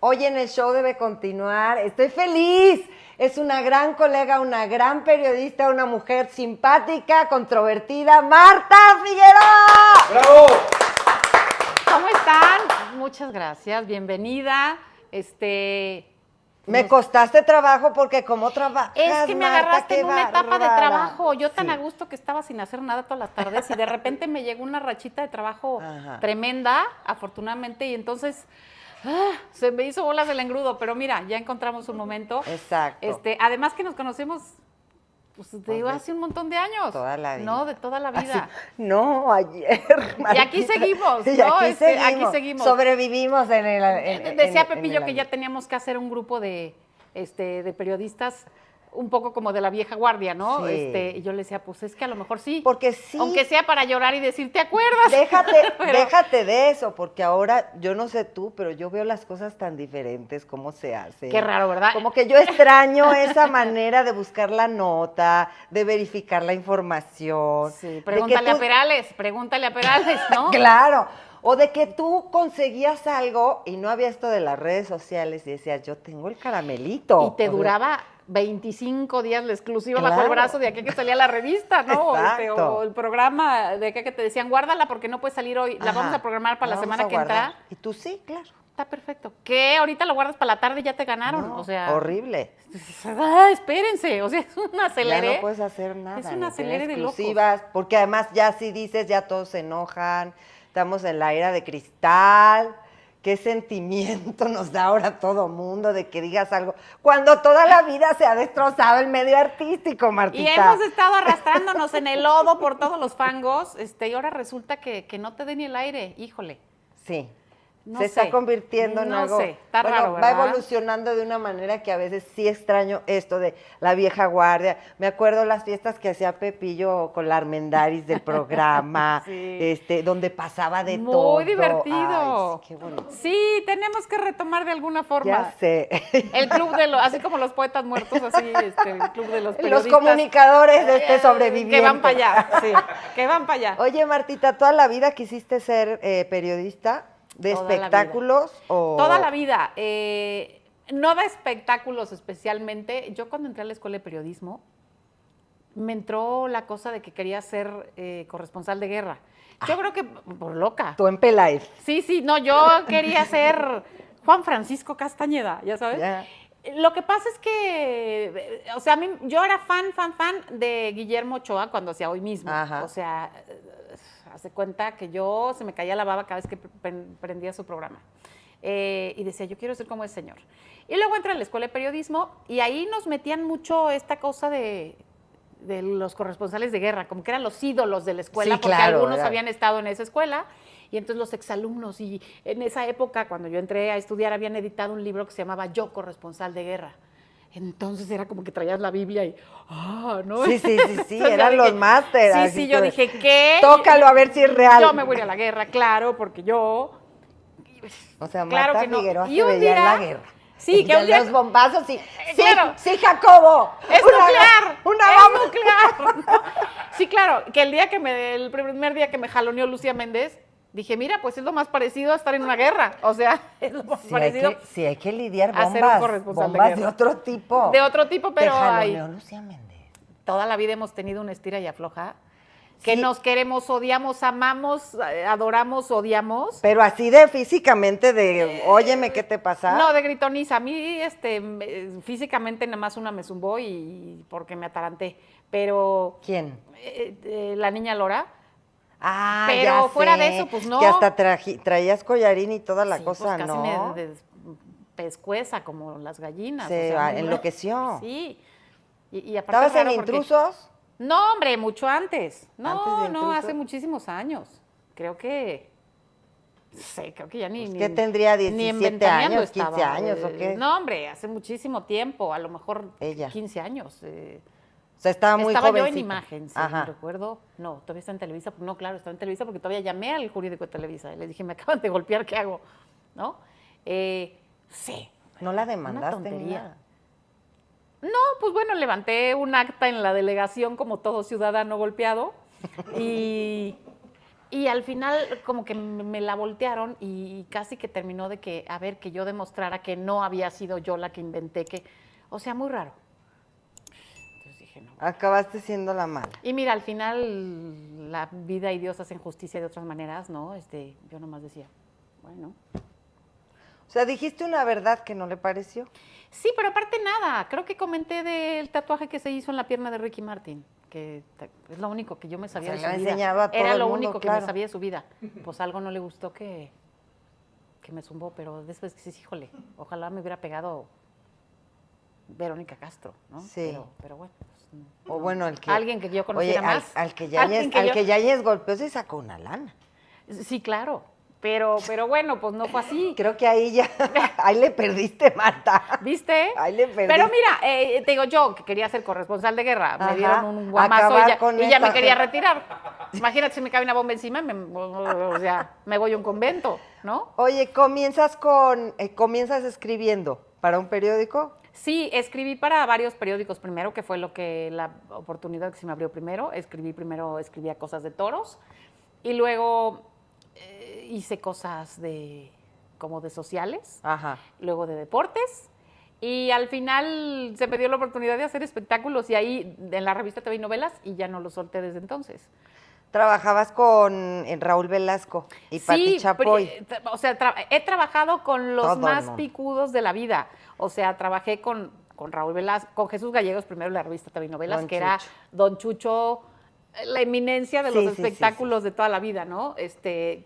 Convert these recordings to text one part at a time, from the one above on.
Hoy en el show debe continuar. Estoy feliz. Es una gran colega, una gran periodista, una mujer simpática, controvertida, Marta Figueroa. ¡Bravo! ¿Cómo están? Muchas gracias, bienvenida. Me costaste trabajo porque como trabajas, Es que me agarraste en una etapa de bárbara. trabajo. Yo tan a gusto que estaba sin hacer nada todas las tardes y de repente me llegó una rachita de trabajo tremenda, afortunadamente, y entonces se me hizo bolas el engrudo, pero mira, ya encontramos un momento. Exacto. Además que nos conocemos pues, hace un montón de años. Toda la vida. No, de toda la vida. No, ayer. Y aquí seguimos, Y ¿no? aquí seguimos. Sobrevivimos en el. Decía Pepillo que ya teníamos que hacer un grupo de periodistas un poco como de la vieja guardia, ¿no? Sí. Y yo le decía, pues es que a lo mejor sí. Porque sí. Aunque sea para llorar y decir, ¿te acuerdas? Déjate de eso, porque ahora, yo no sé tú, pero yo veo las cosas tan diferentes, cómo se hace. Qué raro, ¿verdad? Como que yo extraño esa manera de buscar la nota, de verificar la información. Sí, pregúntale a Perales, ¿no? Claro. O de que tú conseguías algo y no había esto de las redes sociales y decías, yo tengo el caramelito. Y te duraba 25 días la exclusiva Claro. bajo el brazo de aquí que salía la revista, ¿no? Exacto. O el programa de acá que te decían, guárdala porque no puede salir hoy, la Ajá. vamos a programar para la Vamos semana a que guardar. entra. Y tú sí, claro. Está perfecto. ¿Qué? Ahorita lo guardas para la tarde y ya te ganaron. No, o sea. horrible. Espérense. O sea, es un acelere. Ya no puedes hacer nada. Es un ni acelere tener de locos. exclusivas, porque además ya si dices, ya todos se enojan. Estamos en la era de cristal. ¿Qué sentimiento nos da ahora todo mundo de que digas algo? Cuando toda la vida se ha destrozado el medio artístico, Martita. Y hemos estado arrastrándonos en el lodo por todos los fangos, y ahora resulta que no te dé ni el aire. Híjole. Sí. No Se sé. está convirtiendo en No algo. sé, está bueno, raro, va ¿verdad? evolucionando de una manera que a veces sí extraño esto de la vieja guardia. Me acuerdo las fiestas que hacía Pepillo con la Armendáriz del programa, Sí. Donde pasaba de todo. Muy divertido. Ay, sí, qué bonito. Sí, tenemos que retomar de alguna forma. Ya sé. El club de los, así como los poetas muertos, así, el club de los Los periodistas. comunicadores de este sobreviviente. Que van para allá, sí, que van para allá. Oye, Martita, ¿toda la vida quisiste ser periodista de Toda la espectáculos? O... Toda la vida. No de espectáculos especialmente. Yo cuando entré a la escuela de periodismo, me entró la cosa de que quería ser corresponsal de guerra. Yo creo que por loca. Tú en Peláez. Sí, no, yo quería ser Juan Francisco Castañeda, ya sabes. Ya. Lo que pasa es que, o sea, yo era fan de Guillermo Ochoa cuando hacía Hoy Mismo. Ajá. O sea, hace cuenta que se me caía la baba cada vez que prendía su programa. Y decía, yo quiero ser como ese señor. Y luego entré a la escuela de periodismo y ahí nos metían mucho esta cosa de los corresponsales de guerra, como que eran los ídolos de la escuela, Sí, porque claro, algunos era. habían estado en esa escuela. Y entonces los exalumnos, y en esa época, cuando yo entré a estudiar, habían editado un libro que se llamaba Yo, corresponsal de guerra. Entonces era como que traías la Biblia y, ¿no? Sí, Entonces yo eran dije, los másteres. Sí, yo dije, ¿qué? Tócalo a ver si es real. Yo me voy a la guerra, claro, porque yo... O sea, Claro Marta que no. Figueroa Y se un veía en día- la guerra. Sí, que Y un día... los bombazos, sí. Sí, claro. sí, Jacobo. ¡Es nuclear! Una ¡Es bomba. nuclear! Sí, claro, que el primer día que me jaloneó Lucía Méndez, dije, mira, pues es lo más parecido a estar en una guerra. O sea, es lo más parecido. Sí, hay que lidiar a ser un bombas. corresponsal de Bombas de guerra. otro tipo. De otro tipo, pero Te hay... jaloneó Lucía Méndez. Toda la vida hemos tenido una estira y afloja. Que Sí. nos queremos, odiamos, amamos, adoramos, odiamos. Pero así de físicamente, de, óyeme, ¿qué te pasa? No, de gritoniza. A mí, físicamente nada más una me zumbó y porque me ataranté. Pero ¿Quién? la niña Lora. Ah, Pero ya fuera de sé, eso, pues, no. Que hasta traías collarín y toda la Sí, cosa, pues, casi ¿no? me pescueza como las gallinas. Se enloqueció. Sí. Y aparte ¿Estabas en raro porque- Intrusos? No, hombre, mucho antes. ¿Antes de No, Intrusos? hace muchísimos años. Creo que ya ni... Pues, ni- ¿qué tendría, ni 17 inventaneando años, 15 estaba. años, o qué? No, hombre, hace muchísimo tiempo, a lo mejor Ella. 15 años. O sea, estaba muy Estaba yo en jovencita. imagen, si Ajá. no recuerdo. No, todavía está en Televisa. No, claro, está en Televisa porque todavía llamé al jurídico de Televisa y le dije, me acaban de golpear, ¿qué hago? ¿No? Sí. No la Una demandaste ni tontería. nada. No, pues bueno, levanté un acta en la delegación como todo ciudadano golpeado y Y al final como que me la voltearon y casi que terminó de que, a ver, que yo demostrara que no había sido yo la que inventé, que, o sea, muy raro. Entonces dije, no. Acabaste siendo la mala. Y mira, al final la vida y Dios hacen justicia de otras maneras, ¿no? Yo nomás decía, bueno. O sea, dijiste una verdad que no le pareció. Sí, pero aparte nada, creo que comenté del tatuaje que se hizo en la pierna de Ricky Martin, que es lo único que yo me sabía Se de lo su ha vida. enseñado a todo Era el lo mundo, único que claro. me sabía de su vida. Pues algo no le gustó que me zumbó, pero después que sí, híjole, ojalá me hubiera pegado Verónica Castro, ¿no? Sí. Pero bueno. Pues, O bueno, el que... alguien que yo conociera Oye, más. al que Alguien Yáñez golpeó se sacó una lana. Sí, claro. Pero bueno, pues no fue así. Creo que ahí ya, ahí le perdiste, Marta. ¿Viste? Ahí le perdiste. Pero mira, te digo, yo que quería ser corresponsal de guerra, Ajá. me dieron un guamazo Acabar con y ya me esta quería gente. retirar. Imagínate si me cae una bomba encima, o sea, me voy a un convento, ¿no? Oye, comienzas escribiendo para un periódico. Sí, escribí para varios periódicos primero, que fue la oportunidad que se me abrió primero. Escribía cosas de toros y luego hice cosas como de sociales, Ajá. luego de deportes y al final se me dio la oportunidad de hacer espectáculos y ahí en la revista TV y Novelas y ya no lo solté desde entonces. Trabajabas con Raúl Velasco y Pati Chapoy. O sea, he trabajado con los Todo el más mundo. picudos de la vida. O sea, trabajé con Raúl Velasco, con Jesús Gallegos primero en la revista TV y Novelas, Don que era Chucho. Don Chucho, la eminencia de Sí, los sí, espectáculos de toda la vida, ¿no?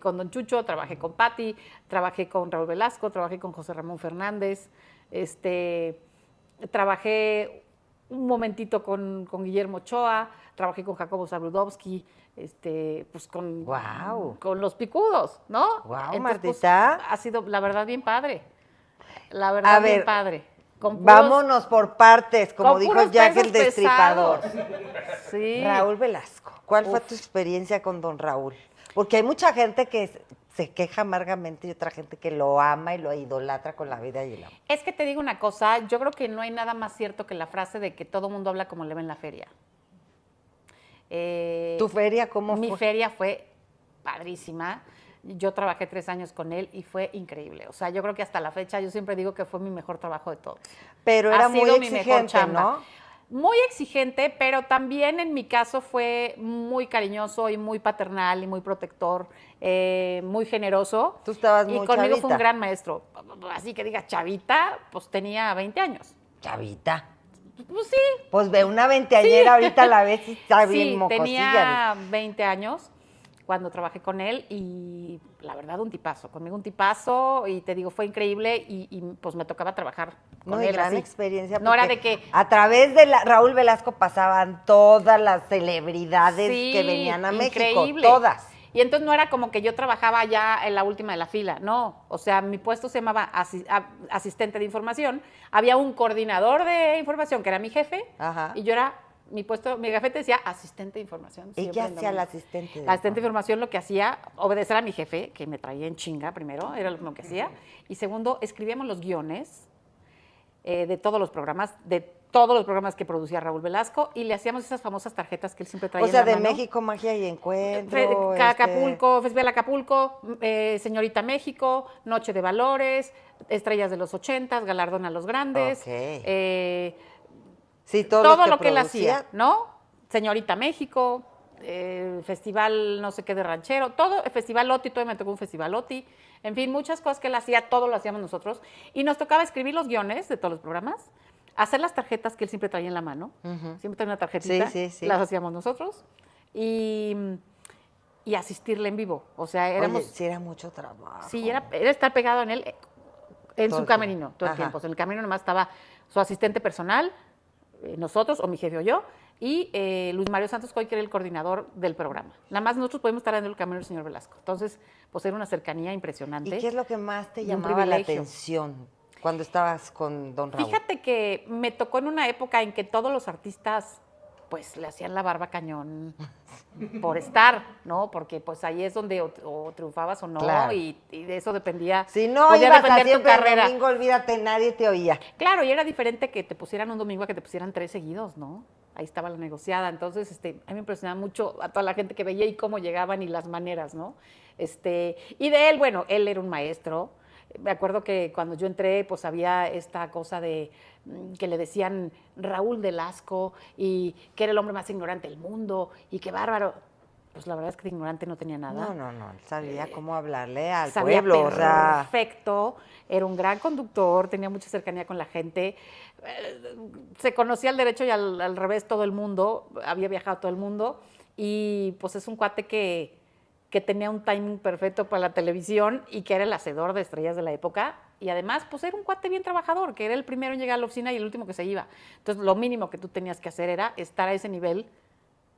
Con Don Chucho, trabajé con Pati, trabajé con Raúl Velasco, trabajé con José Ramón Fernández, trabajé un momentito con Guillermo Ochoa, trabajé con Jacobo Zabludovsky, pues Guau. con los picudos, ¿no? Guau, Entonces, pues, Martita. ha sido, la verdad, bien padre. La verdad, A ver, bien padre. Con puros- Vámonos por partes, como con dijo puros Jack pesos el Destripador. pesados. Sí. Raúl Velasco, ¿cuál fue tu experiencia con don Raúl? Porque hay mucha gente que se queja amargamente y otra gente que lo ama y lo idolatra con la vida y el amor. Es que te digo una cosa, yo creo que no hay nada más cierto que la frase de que todo mundo habla como le ve en la feria. ¿Tu feria cómo Mi fue? feria fue padrísima. Yo trabajé 3 años con él y fue increíble. O sea, yo creo que hasta la fecha yo siempre digo que fue mi mejor trabajo de todos. Pero Ha era muy sido mi mejor exigente, chamba. ¿no? Muy exigente, pero también en mi caso fue muy cariñoso y muy paternal y muy protector, muy generoso. Tú estabas y muy conmigo fue chavita. un gran maestro. Así que diga chavita, pues tenía 20 años. Chavita. Pues sí, Pues ve una veinteañera, ahorita la ves y está bien sí, mocosilla. tenía 20 años cuando trabajé con él y la verdad un tipazo, conmigo un tipazo y te digo, fue increíble y pues me tocaba trabajar con No, y él gran así. experiencia. No era porque de que... a través de Raúl Velasco pasaban todas las celebridades Sí, que venían a increíble. México, todas. Y entonces no era como que yo trabajaba ya en la última de la fila, no. O sea, mi puesto se llamaba asistente de información. Había un coordinador de información que era mi jefe Ajá. y yo era, mi gafete decía asistente de información. ¿Y siempre qué en hacía domingo. la asistente? La asistente de información lo que hacía, obedecer a mi jefe, que me traía en chinga primero, era lo que hacía. Y segundo, escribíamos los guiones de todos los programas que producía Raúl Velasco y le hacíamos esas famosas tarjetas que él siempre traía O sea, en la de mano. México, Magia y Encuentro. Acapulco, Festival Acapulco, Señorita México, Noche de Valores, Estrellas de los 80, Galardón a los Grandes, Ok. Sí, todos todo los lo que él producía. hacía, ¿no? Señorita México, Festival no sé qué de ranchero, todo, el Festival Oti, todavía me tocó un Festival Oti, en fin, muchas cosas que él hacía, todo lo hacíamos nosotros, y nos tocaba escribir los guiones de todos los programas, hacer las tarjetas que él siempre traía en la mano, siempre traía una tarjetita, Sí. las hacíamos nosotros, y asistirle en vivo, o sea, éramos... Oye, sí era mucho trabajo. Sí, era estar pegado en él, en Todo su el camerino, tiempo. todo el Ajá. tiempo. O sea, en el camerino nomás estaba su asistente personal, nosotros, o mi jefe o yo, y Luis Mario Santos Coy, que era el coordinador del programa. Nada más nosotros podemos estar en el camerino del señor Velasco. Entonces, pues era una cercanía impresionante. ¿Y qué es lo que más te y un llamaba la privilegio. atención cuando estabas con don Raúl? Fíjate que me tocó en una época en que todos los artistas pues le hacían la barba cañón por estar, ¿no? Porque pues ahí es donde o triunfabas o no, Claro. y de eso dependía. Si no podía ibas a depender tu siempre el carrera. domingo, olvídate, nadie te oía. Claro, y era diferente que te pusieran un domingo a que te pusieran 3 seguidos, ¿no? ahí estaba la negociada. Entonces, a mí me impresionaba mucho a toda la gente que veía y cómo llegaban y las maneras, ¿no? Y de él, bueno, él era un maestro. Me acuerdo que cuando yo entré, pues había esta cosa de que le decían Raúl Velasco y que era el hombre más ignorante del mundo y qué bárbaro. Pues la verdad es que de ignorante no tenía nada. No, él sabía cómo hablarle al Sabía pueblo, o sea. perfecto, era un gran conductor, tenía mucha cercanía con la gente, se conocía al derecho y al revés todo el mundo, había viajado todo el mundo y pues es un cuate que tenía un timing perfecto para la televisión y que era el hacedor de estrellas de la época y además pues era un cuate bien trabajador, que era el primero en llegar a la oficina y el último que se iba. Entonces lo mínimo que tú tenías que hacer era estar a ese nivel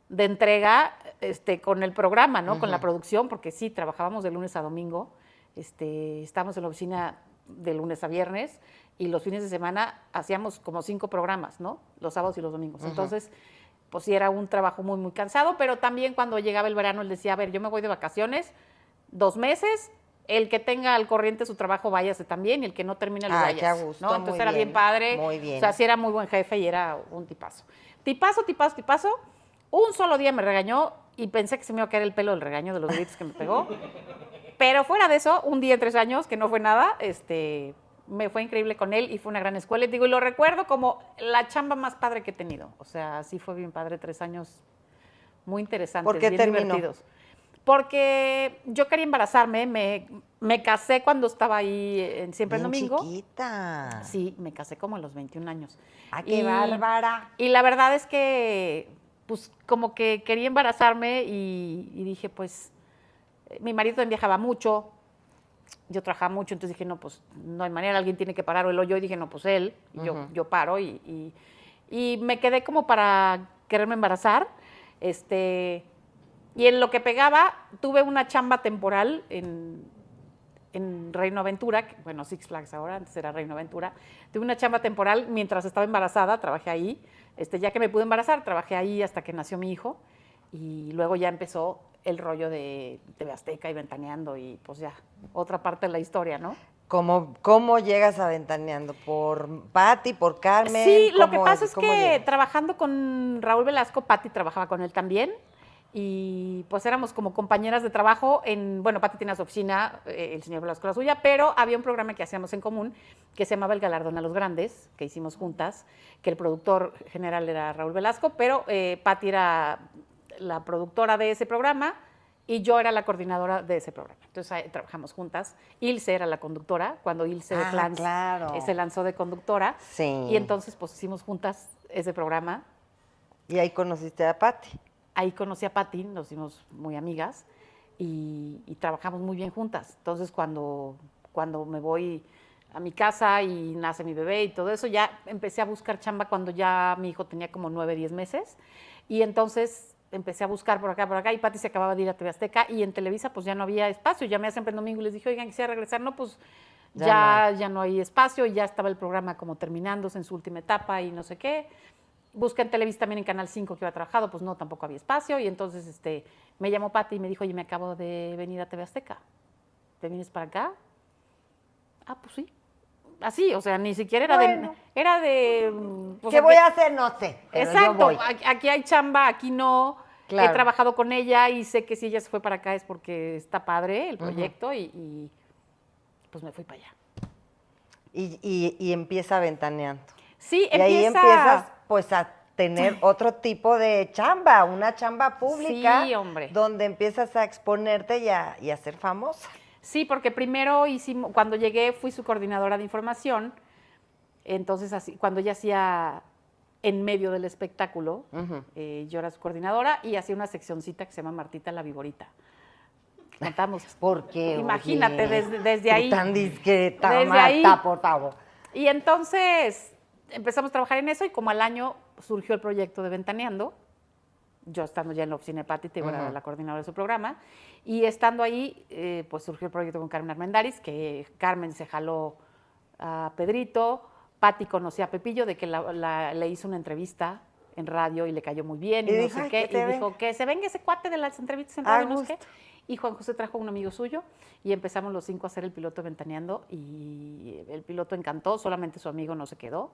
de entrega con el programa, ¿no? Con la producción, porque sí, trabajábamos de lunes a domingo, estábamos en la oficina de lunes a viernes y los fines de semana hacíamos como 5 programas, ¿no? Los sábados y los domingos. Entonces, pues sí, era un trabajo muy, muy cansado, pero también cuando llegaba el verano él decía, a ver, yo me voy de vacaciones 2 meses, el que tenga al corriente su trabajo, váyase también, y el que no termine, lo vayas. Qué a gusto, ¿no? Entonces muy era bien padre. Muy bien. O sea, sí era muy buen jefe y era un tipazo. Tipazo. Un solo día me regañó y pensé que se me iba a caer el pelo del regaño de los gritos que me pegó. Pero fuera de eso, un día en 3 años, que no fue nada, me fue increíble con él y fue una gran escuela. Y digo, y lo recuerdo como la chamba más padre que he tenido. O sea, sí fue bien padre, 3 años muy interesantes, ¿Por qué bien terminó? divertidos. Porque yo quería embarazarme, me casé cuando estaba ahí siempre en domingo. Chiquita. Sí, me casé como a los 21 años. ¡Ah, qué bárbara! Y la verdad es que, pues, como que quería embarazarme y dije, pues, mi marido también viajaba mucho, yo trabajaba mucho, entonces dije, no, pues, no hay manera, alguien tiene que parar, o él o yo, y dije, no, pues él, y yo paro, y me quedé como para quererme embarazar, y en lo que pegaba, tuve una chamba temporal en Reino Aventura, bueno, Six Flags ahora, antes era Reino Aventura. Tuve una chamba temporal mientras estaba embarazada, trabajé ahí. Ya que me pude embarazar, trabajé ahí hasta que nació mi hijo. Y luego ya empezó el rollo de TV Azteca y Ventaneando y pues ya, otra parte de la historia, ¿no? ¿Cómo llegas a Ventaneando? ¿Por Pati, por Carmen? Sí, lo que pasa es que llegas? trabajando con Raúl Velasco, Pati trabajaba con él también. Y pues éramos como compañeras de trabajo bueno, Pati tenía su oficina, el señor Velasco la suya, pero había un programa que hacíamos en común que se llamaba El Galardón a los Grandes, que hicimos juntas, que el productor general era Raúl Velasco, pero Pati era la productora de ese programa y yo era la coordinadora de ese programa. Entonces trabajamos juntas. Ilse era la conductora, cuando Ilse de Flans claro. se lanzó de conductora. Sí. Y entonces pues hicimos juntas ese programa. Y ahí conociste a Pati. Ahí conocí a Pati, nos hicimos muy amigas y trabajamos muy bien juntas. Entonces, cuando me voy a mi casa y nace mi bebé y todo eso, ya empecé a buscar chamba cuando ya mi hijo tenía como 9, 10 meses. Y entonces empecé a buscar por acá, y Pati se acababa de ir a TV Azteca y en Televisa pues ya no había espacio. Llamé siempre en domingo y les dije, oigan, quisiera regresar. No, pues ya no hay espacio y ya estaba el programa como terminándose en su última etapa y no sé qué. Busqué en Televisa también en Canal 5 que había trabajado, pues no, tampoco había espacio. Y entonces me llamó Pati y me dijo, oye, me acabo de venir a TV Azteca. ¿Te vienes para acá? Ah, pues sí. Así, o sea, ni siquiera era de... Pues ¿qué voy a hacer? No sé. Exacto, yo voy. Aquí hay chamba, aquí no. Claro. He trabajado con ella y sé que si ella se fue para acá es porque está padre el proyecto y pues me fui para allá. Y empieza Ventaneando. Sí, y ahí empiezas pues a tener otro tipo de chamba, una chamba pública. Sí, hombre. Donde empiezas a exponerte y a ser famosa. Sí, porque primero cuando llegué fui su coordinadora de información, entonces así, cuando ella hacía en medio del espectáculo, yo era su coordinadora y hacía una seccioncita que se llama Martita la Viborita. Cantamos. Porque imagínate, desde ahí. Tan discreta, desde Marta, ahí. por favor. Y entonces empezamos a trabajar en eso y como al año surgió el proyecto de Ventaneando, yo estando ya en la oficina de Pati, era la coordinadora de su programa, y estando ahí, pues surgió el proyecto con Carmen Armendáriz, que Carmen se jaló a Pedrito, Pati conocía a Pepillo, de que le hizo una entrevista en radio y le cayó muy bien, y no sé qué, y dijo que se venga ese cuate de las entrevistas en radio, no sé qué. Y Juan José trajo a un amigo suyo y empezamos los 5 a hacer el piloto Ventaneando y el piloto encantó, solamente su amigo no se quedó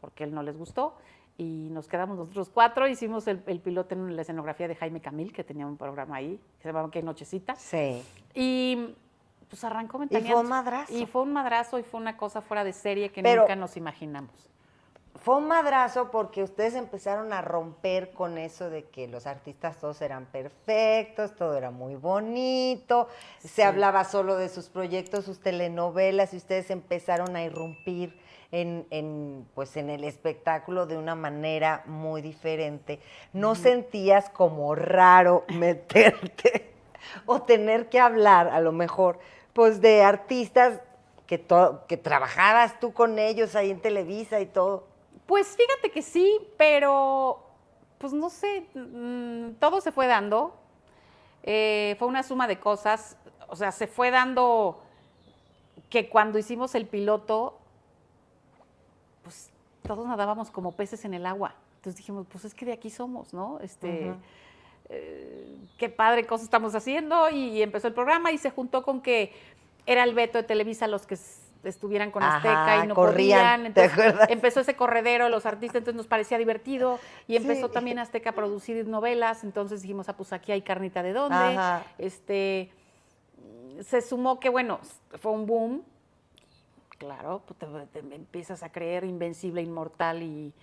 porque él no les gustó y nos quedamos nosotros 4, hicimos el piloto en la escenografía de Jaime Camil, que tenía un programa ahí, que se llamaba ¿Qué nochecita? Sí. Y pues arrancó Y Ventaneando. fue un madrazo. Y fue un madrazo y fue una cosa fuera de serie que Pero nunca nos imaginamos. fue un madrazo porque ustedes empezaron a romper con eso de que los artistas todos eran perfectos, todo era muy bonito, se hablaba solo de sus proyectos, sus telenovelas, y ustedes empezaron a irrumpir pues en el espectáculo de una manera muy diferente. ¿No sentías como raro meterte o tener que hablar, a lo mejor, pues de artistas que trabajabas tú con ellos ahí en Televisa y todo? Pues fíjate que sí, pero pues no sé, todo se fue dando. Fue una suma de cosas. O sea, se fue dando que cuando hicimos el piloto, pues todos nadábamos como peces en el agua. Entonces dijimos, pues es que de aquí somos, ¿no? Qué padre cosa estamos haciendo. Y empezó el programa y se juntó con que era el veto de Televisa los que estuvieran con Azteca y no podían. Entonces empezó ese corredero, los artistas, entonces nos parecía divertido. Y empezó también Azteca a producir novelas. Entonces dijimos, pues aquí hay carnita de dónde. Se sumó que, bueno, fue un boom. Claro, pues te empiezas a creer invencible, inmortal y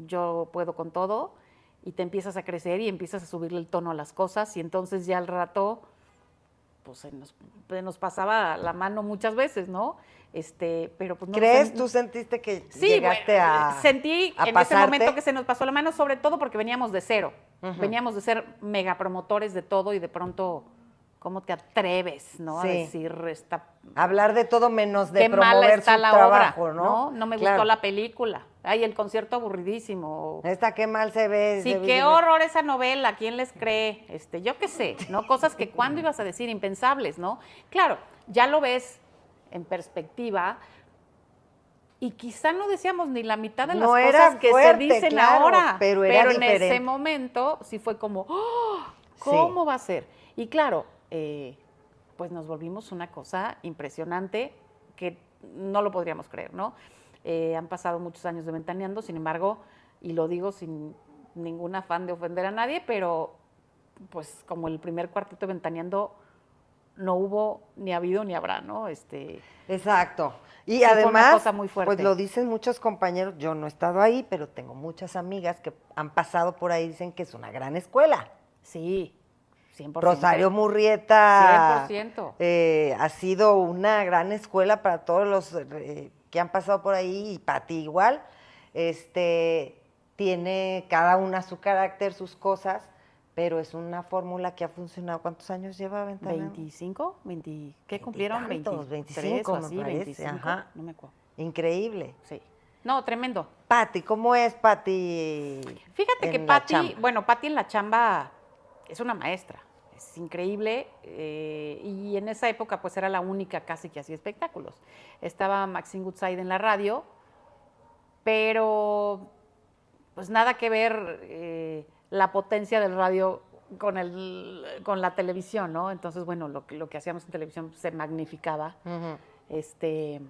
yo puedo con todo. Y te empiezas a crecer y empiezas a subirle el tono a las cosas. Y entonces ya al rato, pues se nos pasaba la mano muchas veces, ¿no? Pero pues no. ¿Crees? ¿Tú sentiste que llegaste a sentí a en pasarte? ese momento que se nos pasó la mano, sobre todo porque veníamos de cero. Veníamos de ser megapromotores de todo y de pronto, ¿cómo te atreves, no? A decir hablar de todo menos de qué promover mala está su la trabajo, obra, ¿no? No me gustó la película. Ay, el concierto aburridísimo. Qué mal se ve. Sí, qué horror esa novela, ¿quién les cree? Yo qué sé, ¿no? Cosas que cuando ibas a decir impensables, ¿no? Claro, ya lo ves en perspectiva y quizá no decíamos ni la mitad de las cosas que se dicen ahora, pero en diferente. ese momento sí fue como, ¡oh! ¿Cómo va a ser? Y claro, pues nos volvimos una cosa impresionante que no lo podríamos creer, ¿no? Han pasado muchos años de Ventaneando, sin embargo, y lo digo sin ningún afán de ofender a nadie, pero pues como el primer cuarteto de Ventaneando no hubo, ni ha habido, ni habrá, ¿no? Exacto. Y sí, además, fue una cosa muy fuerte. pues lo dicen muchos compañeros, yo no he estado ahí, pero tengo muchas amigas que han pasado por ahí y dicen que es una gran escuela. Sí, 100%. Rosario Murrieta 100%. Ha sido una gran escuela para todos los que han pasado por ahí, y Pati igual. Tiene cada una su carácter, sus cosas, pero es una fórmula que ha funcionado. ¿Cuántos años lleva Ventaneando? 25, 20, ¿qué cumplieron? 25, 23 o así, me parece. 25, Ajá. no me acuerdo. Increíble. Sí. No, tremendo. Pati, ¿cómo es Pati? Fíjate que Pati, Pati en la chamba es una maestra, es increíble, y en esa época pues era la única casi que hacía espectáculos. Estaba Maxine Goodside en la radio, pero pues nada que ver la potencia del radio con la televisión, ¿no? Entonces, bueno, lo que hacíamos en televisión se magnificaba. Entonces,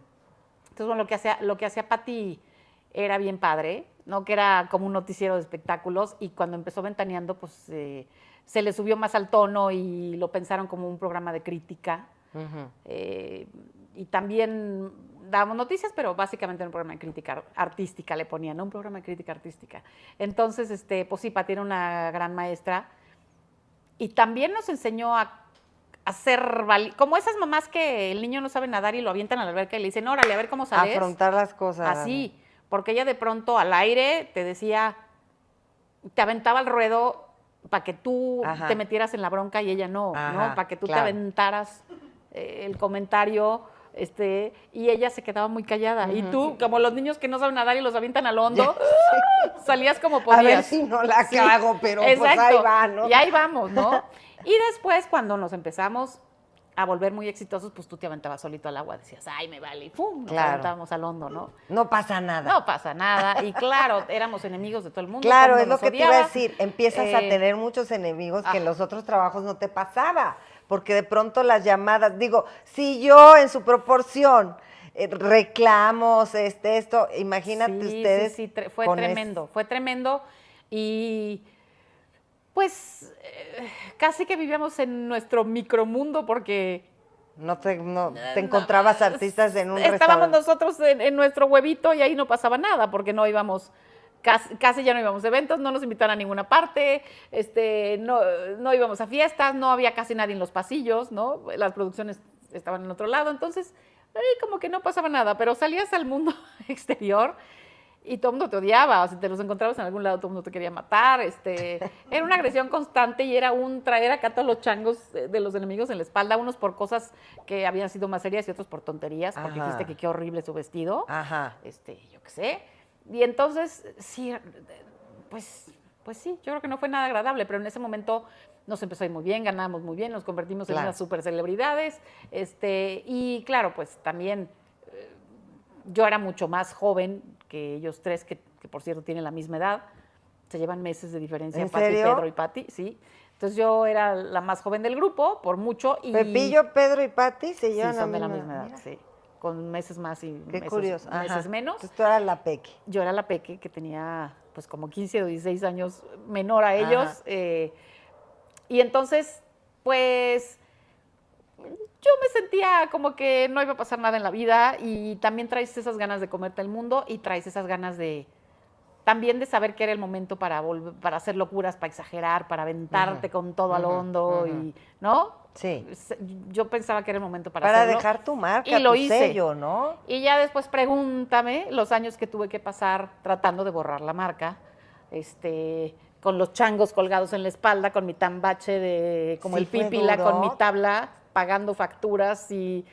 bueno, lo que hacía Pati era bien padre, ¿no? Que era como un noticiero de espectáculos, y cuando empezó Ventaneando, pues se le subió más al tono y lo pensaron como un programa de crítica. Y también dábamos noticias, pero básicamente era un programa de crítica artística, le ponían, ¿no? Un programa de crítica artística. Entonces, pues sí, Pati era una gran maestra y también nos enseñó a hacer, como esas mamás que el niño no sabe nadar y lo avientan a la alberca y le dicen, órale, a ver cómo sales. Afrontar las cosas. Así, porque ella de pronto al aire te decía, te aventaba al ruedo para que tú te metieras en la bronca y ella no, ¿no? Para que tú te aventaras el comentario, y ella se quedaba muy callada. Y tú, como los niños que no saben nadar y los avientan al hondo, salías como podías. A ver si no la cago, pero pues ahí va, ¿no? Y ahí vamos, ¿no? Y después, cuando nos empezamos a volver muy exitosos, pues tú te aventabas solito al agua, decías, ay, me vale, y ¡pum! Nos aventábamos al hondo, ¿no? No pasa nada. No pasa nada. Y claro, éramos enemigos de todo el mundo. Claro, es lo que te iba a decir. Empiezas a tener muchos enemigos que en los otros trabajos no te pasaba. Porque de pronto las llamadas, digo, si yo en su proporción reclamos, esto, imagínate Sí, ustedes. sí, fue con tremendo, fue tremendo y pues casi que vivíamos en nuestro micromundo porque no te encontrabas artistas en un estábamos restaurante. nosotros en nuestro huevito y ahí no pasaba nada porque no íbamos, casi ya no íbamos a eventos, no nos invitaron a ninguna parte, no íbamos a fiestas, no había casi nadie en los pasillos, ¿no? Las producciones estaban en otro lado, entonces como que no pasaba nada, pero salías al mundo exterior y todo el mundo te odiaba, o sea, te los encontrabas en algún lado, todo el mundo te quería matar, era una agresión constante y era un traer acá todos los changos de los enemigos en la espalda, unos por cosas que habían sido más serias y otros por tonterías, porque Ajá. dijiste que qué horrible su vestido, Ajá. yo qué sé, y entonces, sí, pues sí, yo creo que no fue nada agradable, pero en ese momento nos empezó a ir muy bien, ganábamos muy bien, nos convertimos en Claro. unas super celebridades, y claro, pues también yo era mucho más joven que ellos tres, que por cierto tienen la misma edad, se llevan meses de diferencia, ¿En Pati, serio? Pedro y Pati, sí. Entonces yo era la más joven del grupo, por mucho. Y Pepillo, Pedro y Pati se sí, llevan son de la la misma edad, Mira, sí. Con meses más y qué meses, curioso. Ajá. meses menos. Entonces tú eras la Peque. Yo era la peque, que tenía pues como 15 o 16 años menor a ellos. Y entonces, pues, yo me sentía como que no iba a pasar nada en la vida y también traes esas ganas de comerte el mundo y traes esas ganas de también de saber que era el momento para para hacer locuras, para exagerar, para aventarte con todo al hondo y, ¿no? Sí. Yo pensaba que era el momento para Para hacerlo. dejar tu marca, Y lo tu hice. sello, ¿no? Y ya después pregúntame los años que tuve que pasar tratando de borrar la marca, con los changos colgados en la espalda, con mi tambache de como Sí, el fue pípila, duro. con mi tabla, pagando facturas y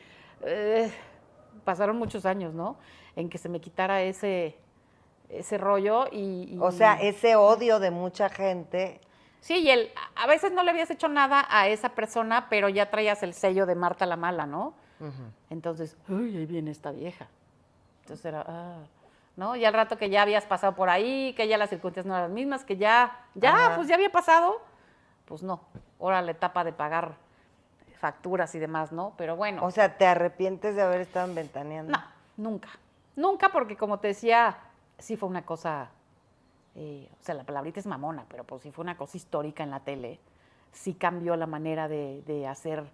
pasaron muchos años, ¿no? En que se me quitara ese rollo y O sea, ese odio de mucha gente. sí, y a veces no le habías hecho nada a esa persona, pero ya traías el sello de Marta la Mala, ¿no? Entonces, uy, ahí viene esta vieja. Entonces era, ¿no? Y al rato que ya habías pasado por ahí, que ya las circunstancias no eran las mismas, que Ajá. pues ya había pasado, pues no. Ahora la etapa de pagar facturas y demás, ¿no? Pero bueno. O sea, ¿te arrepientes de haber estado en Ventaneando? No, nunca. Nunca, porque como te decía, sí fue una cosa, o sea, la palabrita es mamona, pero pues sí fue una cosa histórica en la tele. Sí cambió la manera de hacer,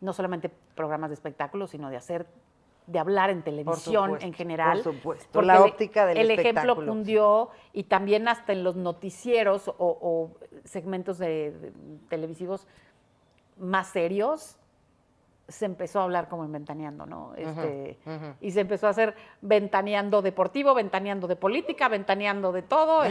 no solamente programas de espectáculos, sino de hablar en televisión supuesto, en general. por supuesto. Porque La óptica del el ejemplo espectáculo. cundió y también hasta en los noticieros o segmentos de televisivos más serios, se empezó a hablar como en Ventaneando, ¿no? Y se empezó a hacer Ventaneando deportivo, Ventaneando de política, Ventaneando de todo,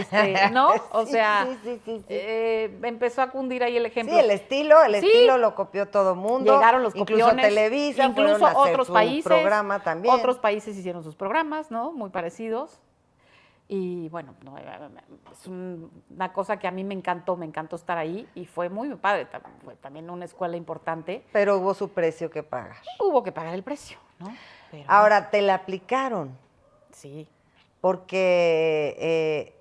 ¿no? O Sí, sea, sí. empezó a cundir ahí el ejemplo. Sí, el estilo lo copió todo mundo. Llegaron los incluso copiones, Televisa, incluso fueron a hacer otros su países, programa también. Otros países hicieron sus programas, ¿no? Muy parecidos. Y bueno, no, es una cosa que a mí me encantó estar ahí y fue muy padre, fue también una escuela importante. Pero hubo su precio que pagar. Hubo que pagar el precio, ¿no? Pero, Ahora, te la aplicaron, sí. porque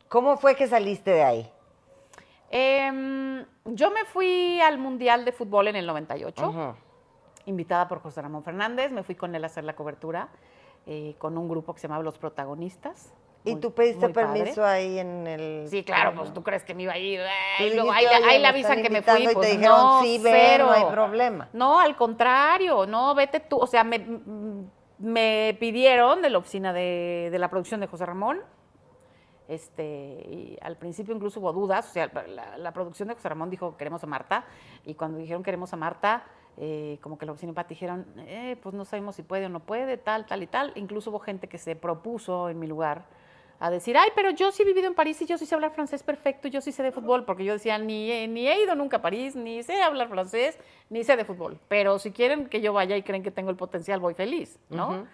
¿cómo fue que saliste de ahí? Yo me fui al Mundial de Fútbol en el 98, Ujú. invitada por José Ramón Fernández, me fui con él a hacer la cobertura, con un grupo que se llamaba Los Protagonistas. ¿Y Muy- tú pediste muy padre. permiso ahí en el...? Sí, claro, pues tú crees que me iba a ir. Tú Y luego dijiste, ahí "Oye, le me avisan están que me fui. invitando", y Pues te dijeron, no, "Sí, ven, cero. no hay problema". No, al contrario, no, vete tú. O sea, me pidieron de la oficina de la producción de José Ramón. Y al principio incluso hubo dudas. O sea, la producción de José Ramón dijo, queremos a Marta. Y cuando dijeron queremos a Marta, como que la oficina y Pati dijeron, pues no sabemos si puede o no puede, tal y tal. Incluso hubo gente que se propuso en mi lugar a decir, ay, pero yo sí he vivido en París y yo sí sé hablar francés perfecto, yo sí sé de fútbol, porque yo decía, ni he ido nunca a París, ni sé hablar francés, ni sé de fútbol. Pero si quieren que yo vaya y creen que tengo el potencial, voy feliz, ¿no? Ujú.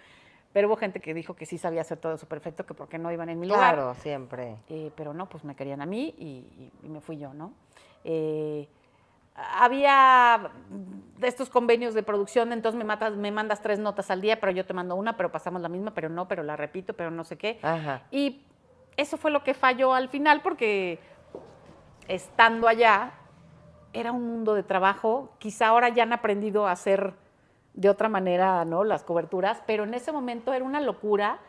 Pero hubo gente que dijo que sí sabía hacer todo eso perfecto, que por qué no iban en mi lugar. Claro, siempre. Pero no, pues me querían a mí y me fui yo, ¿no? Había de estos convenios de producción, entonces me mandas 3 notas al día, pero yo te mando una, pero pasamos la misma, pero no, pero la repito, pero no sé qué. Ajá. Y eso fue lo que falló al final, porque estando allá, era un mundo de trabajo. Quizá ahora ya han aprendido a hacer de otra manera, ¿no? Las coberturas, pero en ese momento era una locura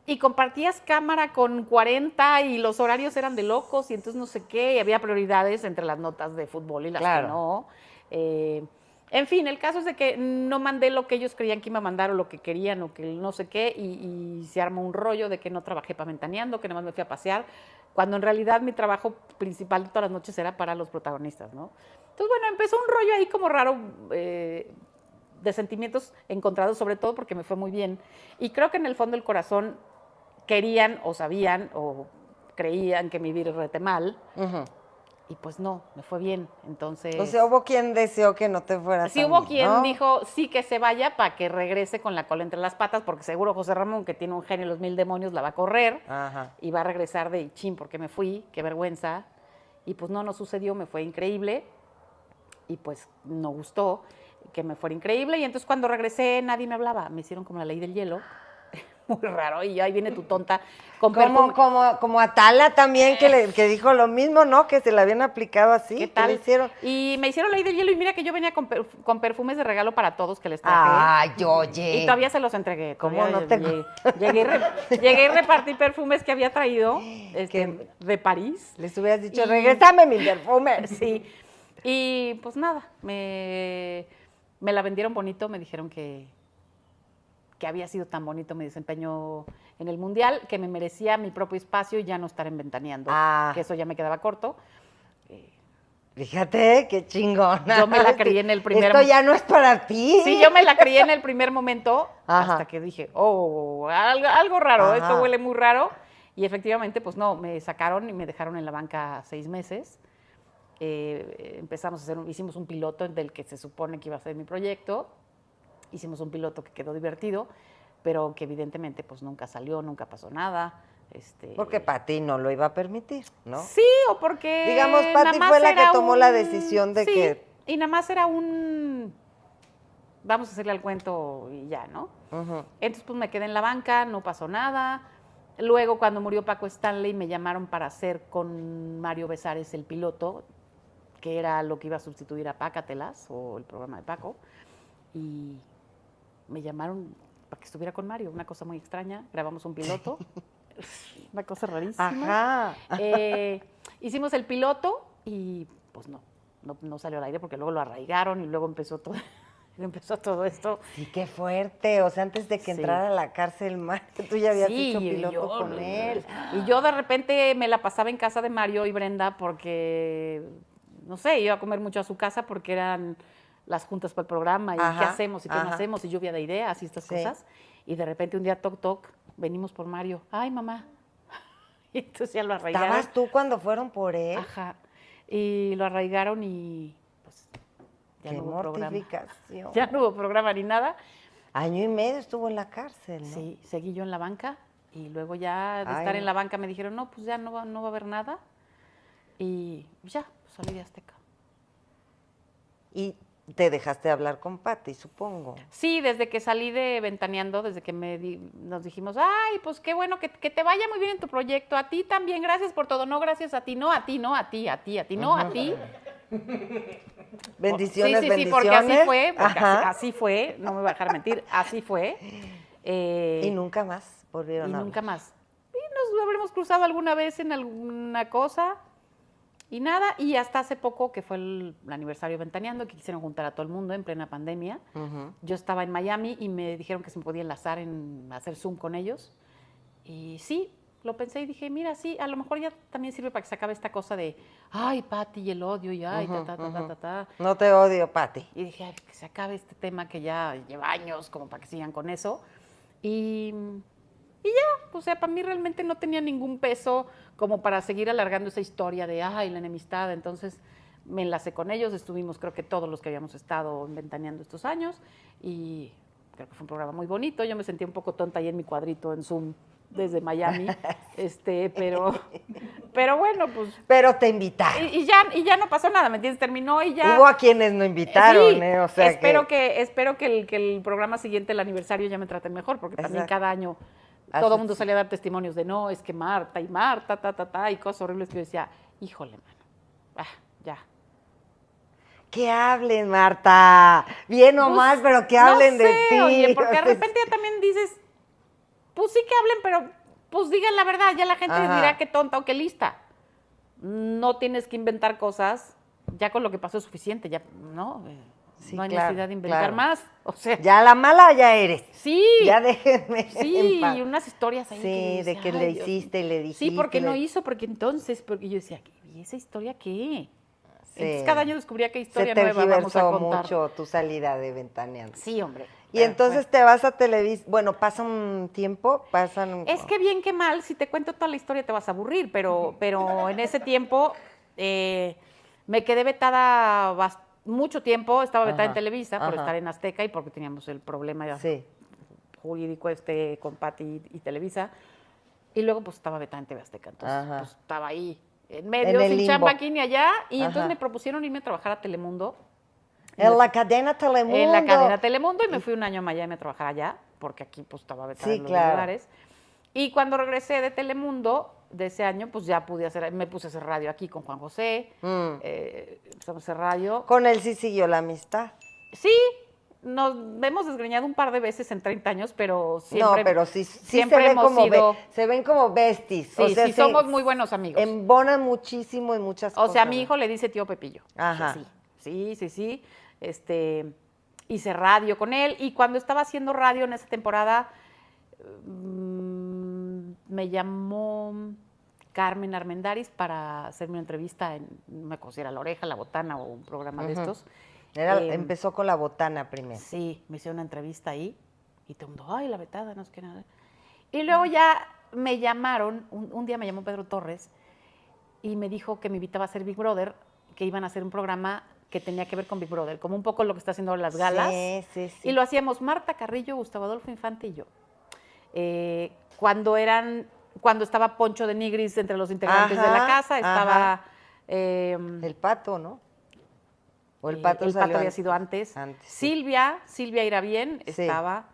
y compartías cámara con 40 y los horarios eran de locos y entonces no sé qué, y había prioridades entre las notas de fútbol y las Claro. que no. En fin, el caso es de que no mandé lo que ellos creían que iba a mandar o lo que querían o que no sé qué y se armó un rollo de que no trabajé para Ventaneando, que nada más me fui a pasear, cuando en realidad mi trabajo principal de todas las noches era para los protagonistas, ¿no? Entonces, bueno, empezó un rollo ahí como raro, de sentimientos encontrados, sobre todo porque me fue muy bien. Y creo que en el fondo del corazón querían o sabían o creían que me iba a ir rete mal. Ujú. Y pues no, me fue bien. Entonces, O sea, hubo quien deseó que no te fueras sí tan hubo bien, quien ¿no? dijo sí que se vaya para que regrese con la cola entre las patas, porque seguro José Ramón, que tiene un genio de los 1000 demonios, la va a correr Ajá. y va a regresar de chin, porque me fui, qué vergüenza. Y pues no sucedió, me fue increíble y pues no gustó que me fuera increíble. Y entonces cuando regresé nadie me hablaba, me hicieron como la ley del hielo. Muy raro, y ahí viene tu tonta con perfume. Como Atala también, que dijo lo mismo, ¿no? Que se la habían aplicado así. ¿Qué que le tal? hicieron? Y me hicieron ley del hielo y mira que yo venía con perfumes de regalo para todos que les traje. Ay, oye. Y todavía se los entregué. ¿Cómo todavía no te llegué y repartí perfumes que había traído Que- de París. Les hubieras dicho, Y- regrésame mi perfume. Sí. Y pues nada, me la vendieron bonito, me dijeron que había sido tan bonito mi desempeño en el Mundial, que me merecía mi propio espacio y ya no estar en Ventaneando, Ah. que eso ya me quedaba corto. Fíjate, qué chingona. Yo me la creí en el primer Esto ya no es para ti. Sí, yo me la creí en el primer momento, Ajá. hasta que dije, oh, algo raro, Ajá. esto huele muy raro. Y efectivamente, pues no, me sacaron y me dejaron en la banca 6 meses. Hicimos un piloto del que se supone que iba a ser mi proyecto. Hicimos un piloto que quedó divertido, pero que evidentemente pues nunca salió, nunca pasó nada. Porque Pati no lo iba a permitir, ¿no? Sí, o porque Digamos, Pati nada más fue la que era tomó la decisión de sí, que... y nada más era vamos a hacerle al cuento y ya, ¿no? Ujú. Entonces pues me quedé en la banca, no pasó nada. Luego cuando murió Paco Stanley me llamaron para hacer con Mario Besares el piloto, que era lo que iba a sustituir a Pácatelas o el programa de Paco. Y me llamaron para que estuviera con Mario, una cosa muy extraña. Grabamos un piloto, una cosa rarísima. Ajá. Hicimos el piloto y pues no salió al aire porque luego lo arraigaron y luego empezó todo esto. Sí, qué fuerte. O sea, antes de que Sí. entrara a la cárcel, Mario, tú ya habías hecho y piloto yo- con él. Y yo de repente me la pasaba en casa de Mario y Brenda porque, no sé, iba a comer mucho a su casa porque eran las juntas para el programa y Ajá, qué hacemos y qué no ajá. hacemos y lluvia de ideas y estas Sí. cosas. Y de repente un día toc, venimos por Mario. Ay, mamá. Y entonces ya lo arraigaron. ¿Estabas tú cuando fueron por él? Ajá. Y lo arraigaron y pues ya Qué no hubo programa. mortificación. Ya no hubo programa ni nada. Año y medio estuvo en la cárcel, ¿no? Sí, seguí yo en la banca y luego ya de Ay, estar no. en la banca me dijeron, no, pues ya no va a haber nada. Y ya, pues salí de Azteca. Y te dejaste hablar con Pati, supongo. Sí, desde que salí de Ventaneando, desde que nos dijimos, ay, pues qué bueno, que te vaya muy bien en tu proyecto, a ti también, gracias por todo, no, gracias a ti, no, a ti, no, a ti, no, a ti. Bendiciones, sí, bendiciones. porque así fue, Ajá. así fue, no me voy a dejar mentir, así fue. Y nunca más volvieron Y a nunca hablar. más. Y nos habremos cruzado alguna vez en alguna cosa y nada. Y hasta hace poco, que fue el aniversario de Ventaneando, que quisieron juntar a todo el mundo en plena pandemia. Ujú. Yo estaba en Miami y me dijeron que se me podía enlazar en hacer Zoom con ellos. Y sí, lo pensé y dije, mira, sí, a lo mejor ya también sirve para que se acabe esta cosa de, ay, Pati, y el odio, y ay, ta. No te odio, Pati. Y dije, ay, que se acabe este tema que ya lleva años, como para que sigan con eso. Y ya, o sea, para mí realmente no tenía ningún peso como para seguir alargando esa historia de, ay, la enemistad. Entonces me enlacé con ellos, estuvimos creo que todos los que habíamos estado Ventaneando estos años y creo que fue un programa muy bonito. Yo me sentí un poco tonta ahí en mi cuadrito en Zoom desde Miami, pero bueno, pues... Pero te invitaron. Y ya no pasó nada, ¿me entiendes? Terminó y ya... Hubo a quienes no invitaron, Sí, ¿eh? O sea espero que el programa siguiente, el aniversario, ya me traten mejor, porque también Exacto. cada año Así todo el mundo sí. salía a dar testimonios de no, es que Marta, y cosas horribles que yo decía, híjole, mano, ya. Que hablen, Marta. Bien o Pues, mal, pero que no hablen de sé, ti. Oye, porque de O sea, repente ya también dices, pues sí que hablen, pero pues digan la verdad, ya la gente Ajá. dirá que tonta o que lista. No tienes que inventar cosas, ya con lo que pasó es suficiente, ya, ¿no? Sí, No hay claro, necesidad de inventar claro. más. O sea, Ya la mala ya eres. sí, Ya déjenme en sí, paz. y unas historias ahí que Sí, de decía, que "Ay, le Dios mío". hiciste y le dijiste. Sí, porque no hizo, porque entonces, porque yo decía, ¿y esa historia qué? Entonces cada Sí. año descubría qué Se historia nueva vamos a tergiversó contar. mucho tu salida de Ventaneando. Sí, hombre. Y Pero, bueno. entonces te vas a Televisa. Bueno, pasa un tiempo, pasan. Es que bien que mal, si te cuento toda la historia te vas a aburrir, pero en ese tiempo me quedé vetada mucho tiempo, estaba vetada en Ajá, Televisa por ajá. estar en Azteca y porque teníamos el problema Sí. jurídico con Pati y Televisa, y luego pues estaba vetada en TV Azteca, entonces Ajá. pues estaba ahí en En medio, el sin limbo. chamba aquí ni allá, y entonces Ajá. me propusieron irme a trabajar a Telemundo. Y En me la fui- cadena Telemundo. En la cadena Telemundo y me fui un año a Miami a trabajar allá, porque aquí pues estaba vetada Sí, en los claro. lugares. Y cuando regresé de Telemundo de ese año, pues ya me puse a hacer radio aquí con Juan José, empezamos a hacer radio. Con él sí siguió la amistad. Sí, nos hemos desgreñado un par de veces en 30 años, pero siempre, No, pero sí siempre se ven hemos como sido, se ven como besties. sí, sí somos muy buenos amigos. Embonan muchísimo en muchas O cosas. sea, a mi hijo le dice tío Pepillo. Ajá. Sí. Hice radio con él y cuando estaba haciendo radio en esa temporada, me llamó Carmen Armendáriz para hacerme una entrevista en, no me acuerdo si era La Oreja, La Botana o un programa de estos. Empezó con la botana primero. Sí, me hicieron una entrevista ahí y todo el mundo, ay, la vetada, no sé qué nada. Y luego ya me llamaron, un día me llamó Pedro Torres y me dijo que me invitaba a hacer Big Brother, que iban a hacer un programa que tenía que ver con Big Brother, como un poco lo que está haciendo ahora las galas. Sí. Y lo hacíamos Marta Carrillo, Gustavo Adolfo Infante y yo. Cuando estaba Poncho de Nigris entre los integrantes de la casa, estaba... el Pato, ¿no? O el Pato había sido antes. Sí. Silvia Irabien Sí. estaba,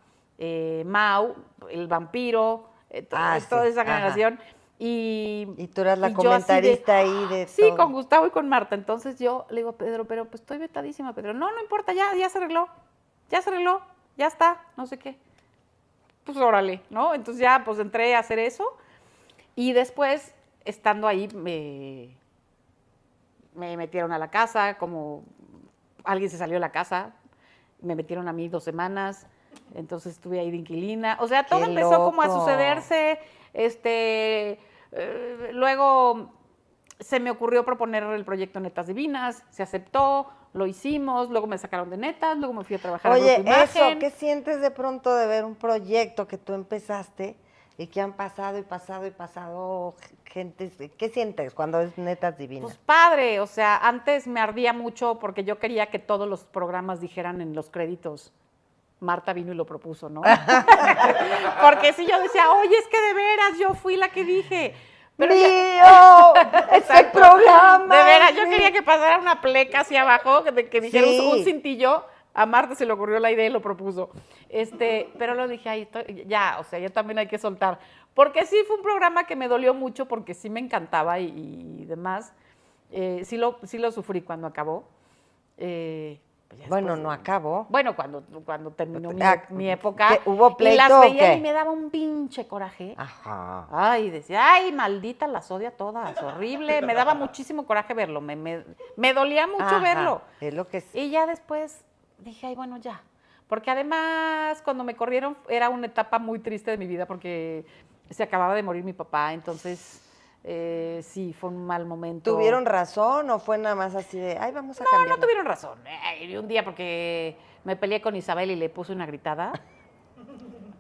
Mau, el vampiro, toda esa generación. Y tú eras la y yo así comentarista ahí de sí, todo. con Gustavo y con Marta. Entonces yo le digo a Pedro, pero pues estoy vetadísima, Pedro. No importa, ya se arregló, ya está, no sé qué. Pues órale, ¿no? Entonces ya pues entré a hacer eso y después, estando ahí, me metieron a la casa, como alguien se salió de la casa, me metieron a mí 2 semanas, entonces estuve ahí de inquilina. O sea, todo ¡Qué empezó como a loco! sucederse. Luego se me ocurrió proponer el proyecto Netas Divinas, se aceptó, lo hicimos, luego me sacaron de Netas, luego me fui a trabajar a Oye, Grupo Imagen. eso, ¿qué sientes de pronto de ver un proyecto que tú empezaste y que han pasado gente? ¿Qué sientes cuando es Netas Divinas? Pues padre, o sea, antes me ardía mucho porque yo quería que todos los programas dijeran en los créditos, Marta vino y lo propuso, ¿no? Porque si yo decía, oye, es que de veras yo fui la que dije. Pero ¡Mío! ¡Ese programa! De veras, yo quería que pasara una pleca hacia abajo, de que dijera Sí. un cintillo. A Marta se le ocurrió la idea y lo propuso. Pero lo dije, ay, ya, o sea, ya también hay que soltar. Porque sí fue un programa que me dolió mucho porque sí me encantaba y demás. Sí lo sufrí cuando acabó. Pues bueno, no acabó. Bueno, cuando terminó mi época. ¿Qué, hubo pleito y las o veía qué? y me daba un pinche coraje. Ajá. Ay, decía, ay, maldita, las odia todas, horrible. Me daba muchísimo coraje verlo, me dolía mucho Ajá, verlo. es lo que es. Y ya después dije, ay, bueno, ya. Porque además, cuando me corrieron, era una etapa muy triste de mi vida porque se acababa de morir mi papá, entonces sí, fue un mal momento. ¿Tuvieron razón o fue nada más así de, ay, vamos a cambiar? No tuvieron razón. Un día porque me peleé con Isabel y le puse una gritada.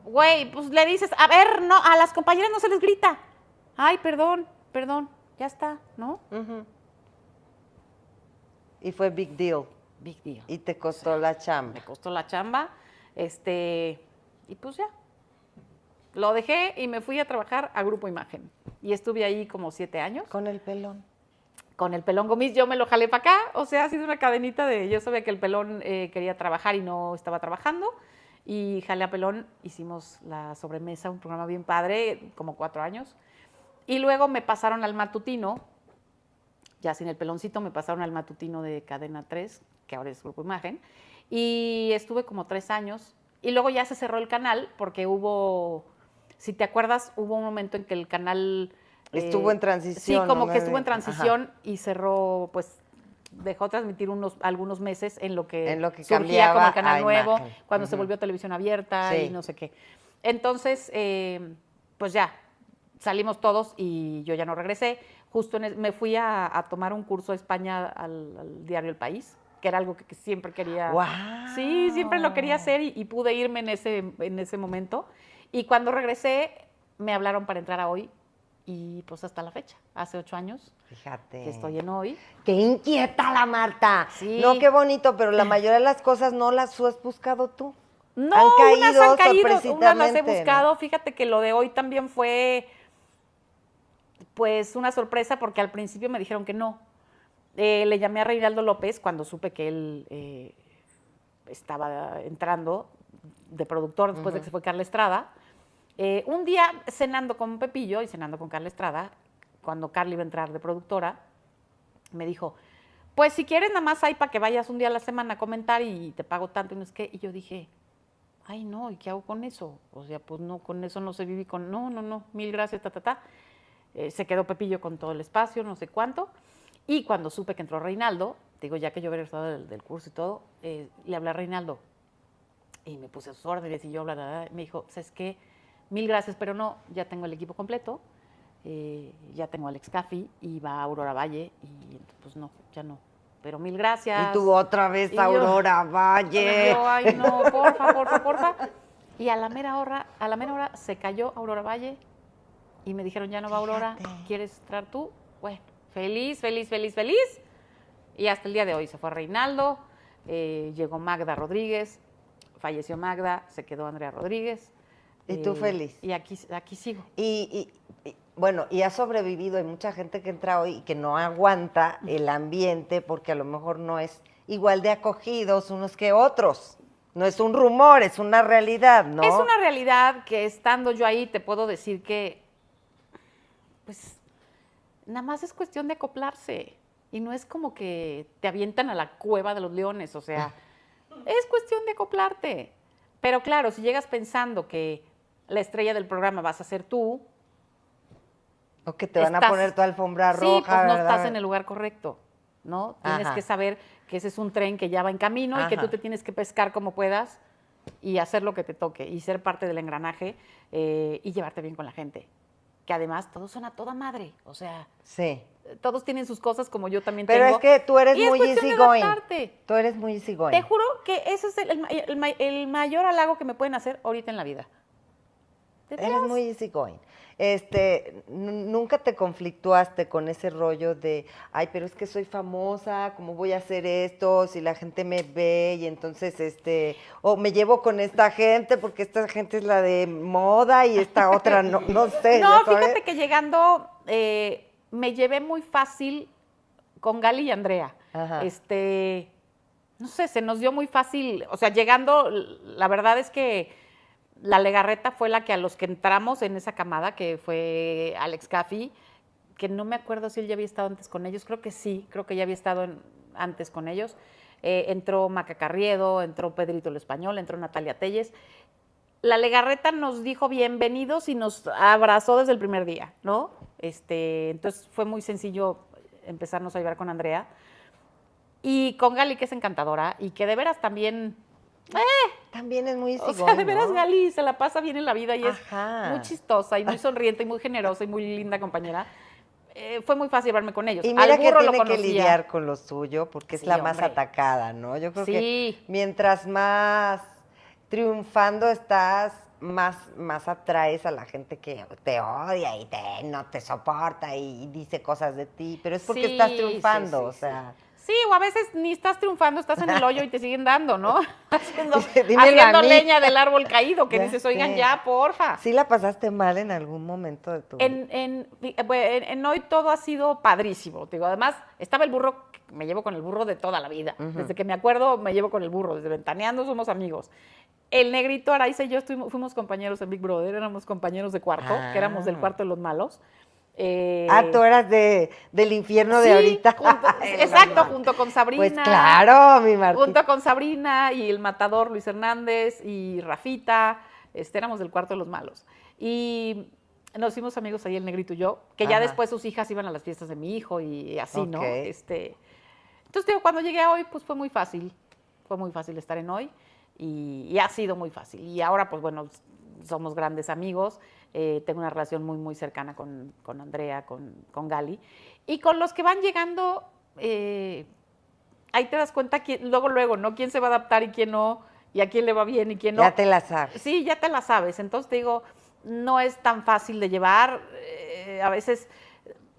Güey, pues le dices, a ver, no, a las compañeras no se les grita. Ay, perdón, ya está, ¿no? Uh-huh. Y fue big deal. Big deal. Y te costó la chamba. Me costó la chamba, y pues ya. Lo dejé y me fui a trabajar a Grupo Imagen. Y estuve ahí como 7 años. Con el pelón. Con el pelón Gomis yo me lo jalé para acá, o sea, ha sido una cadenita yo sabía que el pelón quería trabajar y no estaba trabajando, y jalé a pelón, hicimos La Sobremesa, un programa bien padre, como 4 años, y luego me pasaron al matutino, ya sin el peloncito, me pasaron al matutino de Cadena 3, que ahora es Grupo Imagen, y estuve como 3 años, y luego ya se cerró el canal porque hubo, si te acuerdas, hubo un momento en que el canal... Estuvo en transición. Sí, como ¿no? que estuvo en transición y cerró, pues dejó transmitir algunos meses en lo que surgía cambiaba como el canal a nuevo, Imagen. cuando se volvió televisión abierta Sí. y no sé qué. Entonces, pues ya, salimos todos y yo ya no regresé. Justo me fui a tomar un curso a España al diario El País, que era algo que siempre quería. ¡Guau! Sí, siempre lo quería hacer y pude irme en ese momento. Y cuando regresé, me hablaron para entrar a Hoy y pues hasta la fecha, hace 8 años Fíjate. que estoy en Hoy. ¡Qué inquieta la Marta! Sí. No, qué bonito, pero la mayoría de las cosas no las has buscado tú. No, han unas han caído, unas las he sorpresivamente, buscado. ¿no? Fíjate que lo de Hoy también fue, pues, una sorpresa porque al principio me dijeron que no. Le llamé a Reinaldo López cuando supe que él estaba entrando de productor después de que se fue Carla Estrada. Un día cenando con Pepillo y cenando con Carla Estrada, cuando Carla iba a entrar de productora, me dijo, pues si quieres nada más hay para que vayas un día a la semana a comentar y te pago tanto y no sé qué. Y yo dije, ay no, ¿y qué hago con eso? O sea, pues no, con eso no se vive con, no, mil gracias, se quedó Pepillo con todo el espacio, no sé cuánto. Y cuando supe que entró Reinaldo, digo, ya que yo había regresado del curso y todo, le hablé a Reinaldo y me puse a sus órdenes y yo, me dijo, ¿sabes qué? Mil gracias, pero no, ya tengo el equipo completo, ya tengo a Alex Caffi y va a Aurora Valle y pues no, ya no. Pero mil gracias. Y tú otra vez, Aurora Valle. Yo, ay no, porfa. Y a la mera hora se cayó Aurora Valle y me dijeron, ya no va Aurora, ¿quieres entrar tú? Bueno, feliz. Y hasta el día de hoy se fue Reinaldo, llegó Magda Rodríguez, falleció Magda, se quedó Andrea Rodríguez. Y tú feliz. Y aquí sigo. Y bueno, y has sobrevivido. Hay mucha gente que entra hoy y que no aguanta el ambiente porque a lo mejor no es igual de acogidos unos que otros. No es un rumor, es una realidad, ¿no? Es una realidad que estando yo ahí te puedo decir que, pues, nada más es cuestión de acoplarse. Y no es como que te avientan a la cueva de los leones, o sea, es cuestión de acoplarte. Pero claro, si llegas pensando que la estrella del programa vas a ser tú, o que te van a poner tu alfombra roja, sí, pues no ¿verdad? estás en el lugar correcto, ¿no? Tienes que saber que ese es un tren que ya va en camino y que tú te tienes que pescar como puedas y hacer lo que te toque y ser parte del engranaje y llevarte bien con la gente. Que además todos son a toda madre, o sea, sí. Todos tienen sus cosas como yo también Pero tengo. es que tú eres y muy easygoing. Tú eres muy easygoing. Te juro que ese es el mayor halago que me pueden hacer ahorita en la vida. Eres muy easygoing. Nunca te conflictuaste con ese rollo de, ay, pero es que soy famosa, ¿cómo voy a hacer esto? Si la gente me ve y entonces, o me llevo con esta gente porque esta gente es la de moda y esta otra no sé. No, fíjate que llegando me llevé muy fácil con Gali y Andrea. Ajá. No sé, se nos dio muy fácil, o sea, llegando, la verdad es que la Legarreta fue la que a los que entramos en esa camada, que fue Alex Caffi, que no me acuerdo si él ya había estado antes con ellos, creo que sí, creo que ya había estado antes con ellos. Entró Maca Carriedo, entró Pedrito el Español, entró Natalia Telles. La Legarreta nos dijo bienvenidos y nos abrazó desde el primer día, ¿no? Entonces fue muy sencillo empezarnos a llevar con Andrea. Y con Gali, que es encantadora y que de veras también... También es muy easygoing, o sea, de veras, ¿no? Gali se la pasa bien en la vida y es Ajá. muy chistosa y muy sonriente y muy generosa y muy linda compañera. Fue muy fácil llevarme con ellos. Y mira Al que burro lo tiene que conocía. lidiar con lo suyo porque es Sí, la más hombre. atacada, ¿no? Yo creo Sí. que mientras más triunfando estás, más atraes a la gente que te odia y no te soporta y dice cosas de ti, pero es porque Sí, estás triunfando, sí, o sea... Sí, o a veces ni estás triunfando, estás en el hoyo y te siguen dando, ¿no? Haciendo Dímelo a mí. leña del árbol caído, que Ya dices, oigan, sé. ya, porfa. ¿Sí la pasaste mal en algún momento de tu vida? En Hoy todo ha sido padrísimo. Te digo, además, estaba el burro, me llevo con el burro de toda la vida. Desde que me acuerdo, me llevo con el burro. Desde Ventaneando somos amigos. El negrito Araiza y yo fuimos compañeros en Big Brother, éramos compañeros de cuarto, que éramos del cuarto de los malos. Tú eras del infierno de sí, ahorita. Exacto, junto con Sabrina. Pues claro, mi Martita. Junto con Sabrina y el matador Luis Hernández y Rafita, éramos del cuarto de los malos. Y nos hicimos amigos ahí el Negrito y yo, que ya después sus hijas iban a las fiestas de mi hijo y así, ¿no? Entonces, digo, cuando llegué a Hoy, pues fue muy fácil estar en Hoy y ha sido muy fácil. Y ahora, pues bueno, somos grandes amigos, tengo una relación muy, muy cercana con Andrea, con Gali. Y con los que van llegando, ahí te das cuenta luego, ¿no? Quién se va a adaptar y quién no, y a quién le va bien y quién no. Ya te la sabes. Sí, ya te la sabes. Entonces te digo, no es tan fácil de llevar. A veces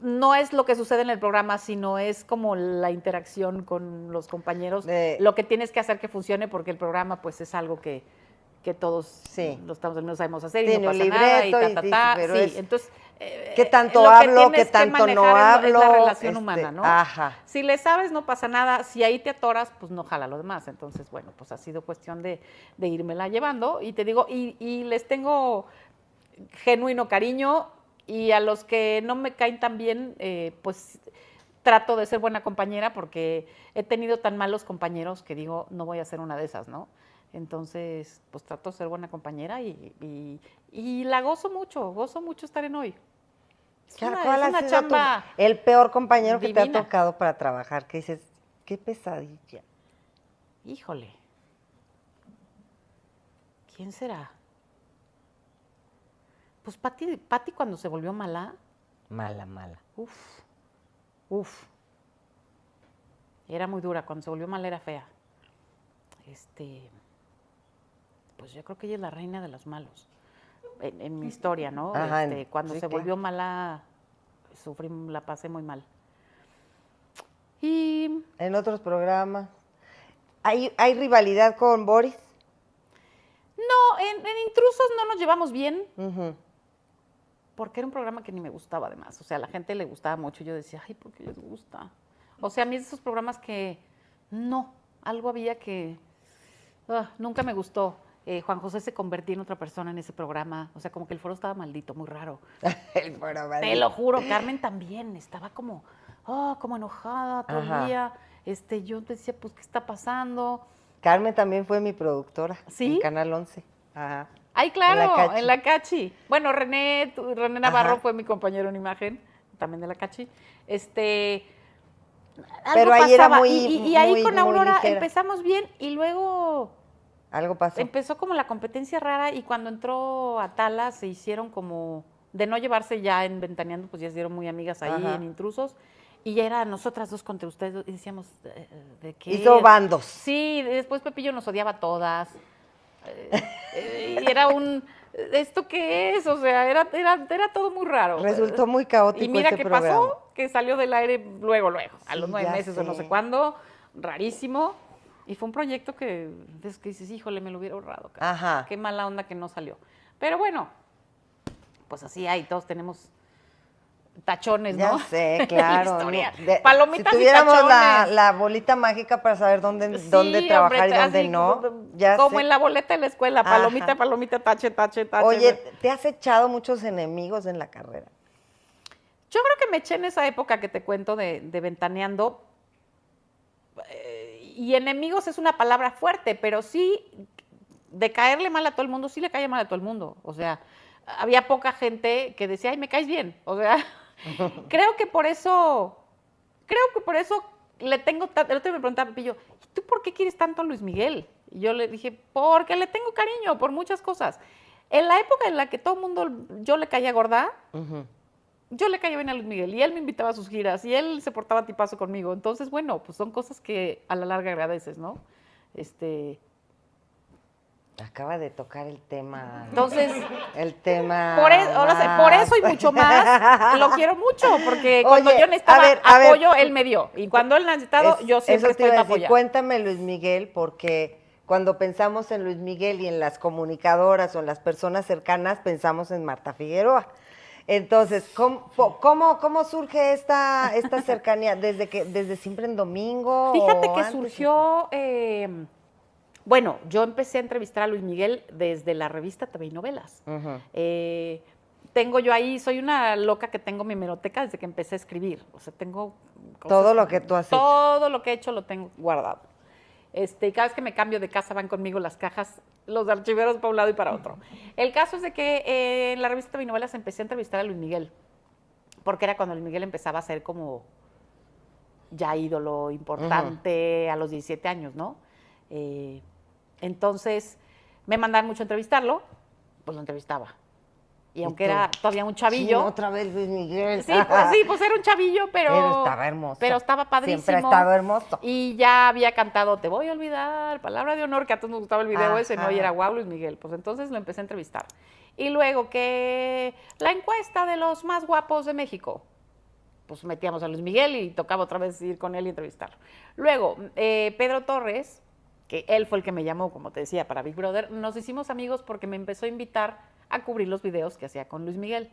no es lo que sucede en el programa, sino es como la interacción con los compañeros, lo que tienes que hacer que funcione, porque el programa pues es algo que todos los estamos no sabemos hacer y no pasa nada y Sí, entonces ¿qué tanto hablo? ¿Qué tanto no hablo? Es la relación humana, ¿no? Ajá. Si le sabes, no pasa nada. Si ahí te atoras, pues no jala lo demás. Entonces, bueno, pues ha sido cuestión de írmela llevando. Y te digo, y les tengo genuino cariño, y a los que no me caen tan bien, pues trato de ser buena compañera, porque he tenido tan malos compañeros que digo, no voy a ser una de esas, ¿no? Entonces, pues trato de ser buena compañera y la gozo mucho estar en Hoy. ¿Cuál ha sido chamba el peor compañero divina que te ha tocado para trabajar? Que dices, qué pesadilla. Híjole. ¿Quién será? Pues Pati cuando se volvió mala. Mala. Uf. Era muy dura, cuando se volvió mala era fea. Pues yo creo que ella es la reina de los malos, en mi historia, ¿no? Ajá, cuando se volvió mala, la pasé muy mal. Y en otros programas, ¿hay rivalidad con Boris? No, en Intrusos no nos llevamos bien, porque era un programa que ni me gustaba además. O sea, a la gente le gustaba mucho y yo decía, ay, ¿por qué les gusta? O sea, a mí es de esos programas que algo había que nunca me gustó. Juan José se convertía en otra persona en ese programa. O sea, como que el foro estaba maldito, muy raro. El foro maldito. Te lo juro, Carmen también estaba como enojada todavía. Yo decía, pues, ¿qué está pasando? Carmen también fue mi productora. ¿Sí? En Canal 11. Ajá. Ay, claro, en la Cachi. Bueno, René Navarro fue mi compañero en imagen, también de la Cachi. Pero ahí era muy y ahí con Aurora empezamos bien y luego algo pasó. Empezó como la competencia rara, y cuando entró Atala se hicieron como de no llevarse ya en Ventaneando, pues ya se dieron muy amigas ahí en Intrusos, y ya era nosotras dos contra ustedes, y decíamos, ¿de qué? Hizo bandos. Sí, después Pepillo nos odiaba a todas. Y era ¿esto qué es? O sea, era todo muy raro. Resultó muy caótico. Y mira ese qué programa pasó, que salió del aire luego, a los 9 meses o no sé cuándo, rarísimo. Y fue un proyecto que dices, híjole, me lo hubiera ahorrado. Ajá. Qué mala onda que no salió. Pero bueno, pues así hay, todos tenemos tachones, ¿no? Ya sé, claro. Palomitas si tuviéramos y tachones. la bolita mágica para saber dónde trabajar y dónde no. Como en la boleta de la escuela, palomita, tache. Oye, ¿te has echado muchos enemigos en la carrera? Yo creo que me eché en esa época que te cuento de Ventaneando. Y enemigos es una palabra fuerte, pero sí, de caerle mal a todo el mundo, sí le cae mal a todo el mundo. O sea, había poca gente que decía, ay, me caes bien. O sea, creo que por eso le tengo tanto. El otro día me preguntaba Pepillo, ¿y tú por qué quieres tanto a Luis Miguel? Y yo le dije, porque le tengo cariño por muchas cosas. En la época en la que todo el mundo, yo le caía gorda, yo le caía bien a Luis Miguel, y él me invitaba a sus giras, y él se portaba tipazo conmigo. Entonces, bueno, pues son cosas que a la larga agradeces, ¿no? Acaba de tocar el tema. Entonces, el tema. Por eso y mucho más, lo quiero mucho, porque cuando yo necesitaba apoyo, él me dio. Y cuando él necesitado, yo siempre estoy para apoyar. Cuéntame, Luis Miguel, porque cuando pensamos en Luis Miguel y en las comunicadoras o en las personas cercanas, pensamos en Marta Figueroa. Entonces, ¿cómo surge esta cercanía? ¿Desde siempre en domingo? Fíjate que surgió, bueno, yo empecé a entrevistar a Luis Miguel desde la revista TV y Novelas. tengo yo ahí, soy una loca que tengo mi hemeroteca desde que empecé a escribir. O sea, tengo cosas, Todo lo que tú has hecho. Todo lo que he hecho lo tengo guardado. Y cada vez que me cambio de casa van conmigo las cajas, los archiveros para un lado y para otro. El caso es de que en la revista TV Novelas empecé a entrevistar a Luis Miguel, porque era cuando Luis Miguel empezaba a ser como ya ídolo importante a los 17 años, ¿no? Entonces me mandaron mucho a entrevistarlo, pues lo entrevistaba. Y aunque era todavía un chavillo. Sí, otra vez Luis Miguel. Sí, pues era un chavillo, pero estaba hermoso. Pero estaba padrísimo. Siempre ha estado hermoso. Y ya había cantado Te voy a olvidar, Palabra de honor, que a todos nos gustaba el video ese, ¿no? Y era guau, Luis Miguel. Pues entonces lo empecé a entrevistar. Y luego que la encuesta de los más guapos de México, pues metíamos a Luis Miguel y tocaba otra vez ir con él y entrevistarlo. Luego, Pedro Torres, que él fue el que me llamó, como te decía, para Big Brother, nos hicimos amigos porque me empezó a invitar a cubrir los videos que hacía con Luis Miguel.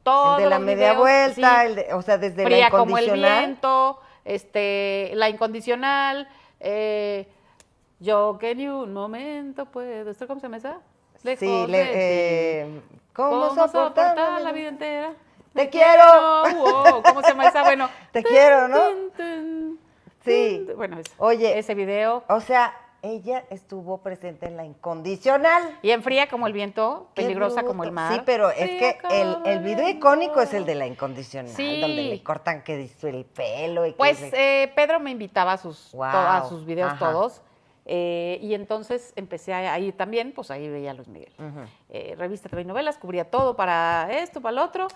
Todos el de la los media videos, vuelta, sí, el de, o sea, desde Fría la como el incondicional. viento, la incondicional, yo que ni un momento puedo. ¿Cómo se llama esa? Lejos Sí, de ti. ¿Cómo soportar la vida entera? ¡Te quiero! Wow, ¿cómo se llama esa? Bueno. Te quiero, ¿no? Sí. Bueno, Oye, ese video. O sea, ella estuvo presente en la incondicional. Y en Fría como el viento, Qué peligrosa bruto. como el mar. Sí, pero es Fría que el como video el icónico es viento. el de la incondicional, Sí. donde le cortan que dice el pelo. Y que Pues Pedro me invitaba a Wow. a sus videos Ajá. todos. Y entonces empecé a ir también, pues ahí veía a Luis Miguel. Revista TV y Novelas, cubría todo para esto, para lo otro.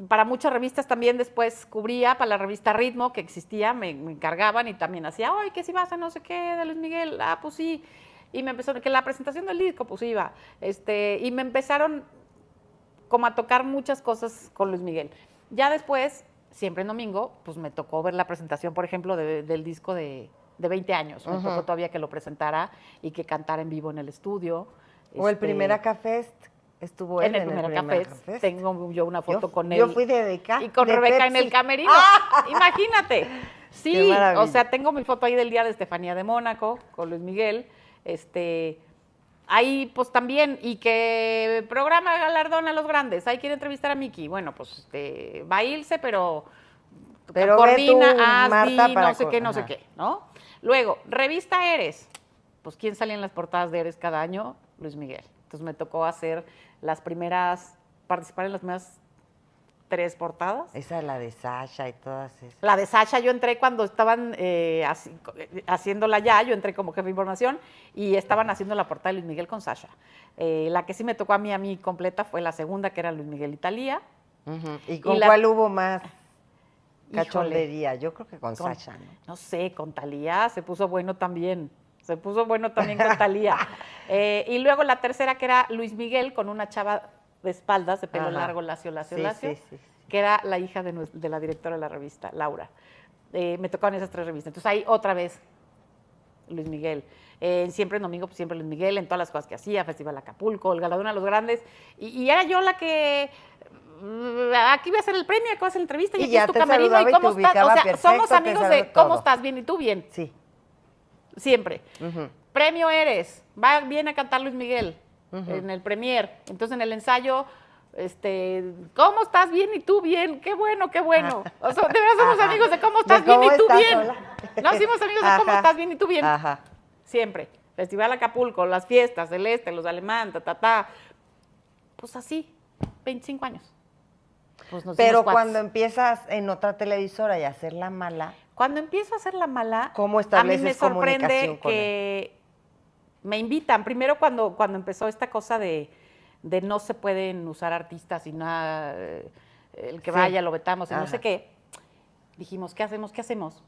Para muchas revistas también después cubría, para la revista Ritmo que existía, me encargaban y también hacía, ay, que si vas a no sé qué de Luis Miguel, pues sí. Y me empezó, que la presentación del disco, pues iba. Y me empezaron como a tocar muchas cosas con Luis Miguel. Ya después, siempre en domingo, pues me tocó ver la presentación, por ejemplo, del disco de 20 años. Me tocó todavía que lo presentara y que cantara en vivo en el estudio. O el primer Acafest, estuvo él en el primer café. Tengo yo una foto con él. Yo fui de y con Rebeca Pepsi. en el camerino. Imagínate. Sí, o sea, tengo mi foto ahí del día de Estefanía de Mónaco con Luis Miguel. Ahí, pues también, y que programa galardón a los grandes. Ahí quiere entrevistar a Miki. Bueno, pues va a irse, pero coordina, ve tú, Marta, para no sé qué, ¿no? Luego, revista Eres. Pues, ¿quién salía en las portadas de Eres cada año? Luis Miguel. Entonces, me tocó participar en las primeras 3 portadas. Esa es la de Sasha y todas esas. La de Sasha, yo entré cuando estaban haciéndola ya, yo entré como jefe de información y estaban haciendo la portada de Luis Miguel con Sasha. La que sí me tocó a mí completa fue la segunda, que era Luis Miguel y Thalía. ¿Y con cuál hubo más cachondería? Yo creo que con Sasha, ¿no? No sé, con Thalía se puso bueno también. Se puso bueno también con Thalía. Y luego la tercera, que era Luis Miguel con una chava de espaldas, de pelo largo, lacio, Sí. que era la hija de la directora de la revista, Laura. Me tocaron esas 3 revistas. Entonces ahí otra vez Luis Miguel. Siempre en domingo, pues siempre Luis Miguel, en todas las cosas que hacía, Festival Acapulco, el Galardón a los Grandes. Y era yo la que... Aquí voy a hacer el premio, aquí voy a hacer la entrevista, y aquí es tu camerino, y cómo estás. O sea, somos amigos de cómo estás, bien, y tú bien. Sí. Siempre. Premio Eres, va bien a cantar Luis Miguel en el premier. Entonces en el ensayo, ¿cómo estás? Bien y tú bien. Qué bueno, qué bueno. O sea, de verdad somos amigos de cómo estás bien y tú bien. No, somos amigos de cómo estás bien y tú bien. Ajá. Siempre. Festival Acapulco, las fiestas, los de Alemán, Pues así, 25 años. Pues nos Pero dimos cuando empiezas en otra televisora y a hacer la mala, cuando empiezo a hacer la mala, ¿cómo a mí estableces me comunicación sorprende con que me invitan. Primero cuando empezó esta cosa de no se pueden usar artistas y nada, el que vaya lo vetamos y no sé qué, dijimos, ¿qué hacemos? ¿Qué hacemos?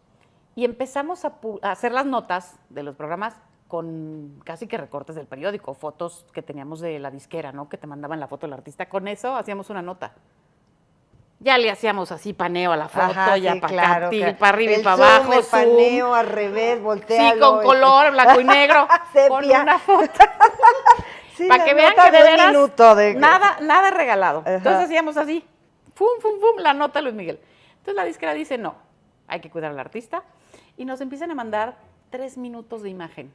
Y empezamos a hacer las notas de los programas con casi que recortes del periódico, fotos que teníamos de la disquera, ¿no? Que te mandaban la foto del artista. Con eso hacíamos una nota. Ya le hacíamos así paneo a la foto, sí, para claro, para arriba y el para zoom, abajo. el paneo al revés, voltealo. Sí, con color, blanco y negro, con Sepia. una foto. Sí, Para las que vean notas que de de un veras minuto de- nada regalado. Ajá. Entonces hacíamos así, fum, fum, fum, la nota de Luis Miguel. Entonces la disquera dice, no, hay que cuidar al artista. Y nos empiezan a mandar 3 minutos de imagen.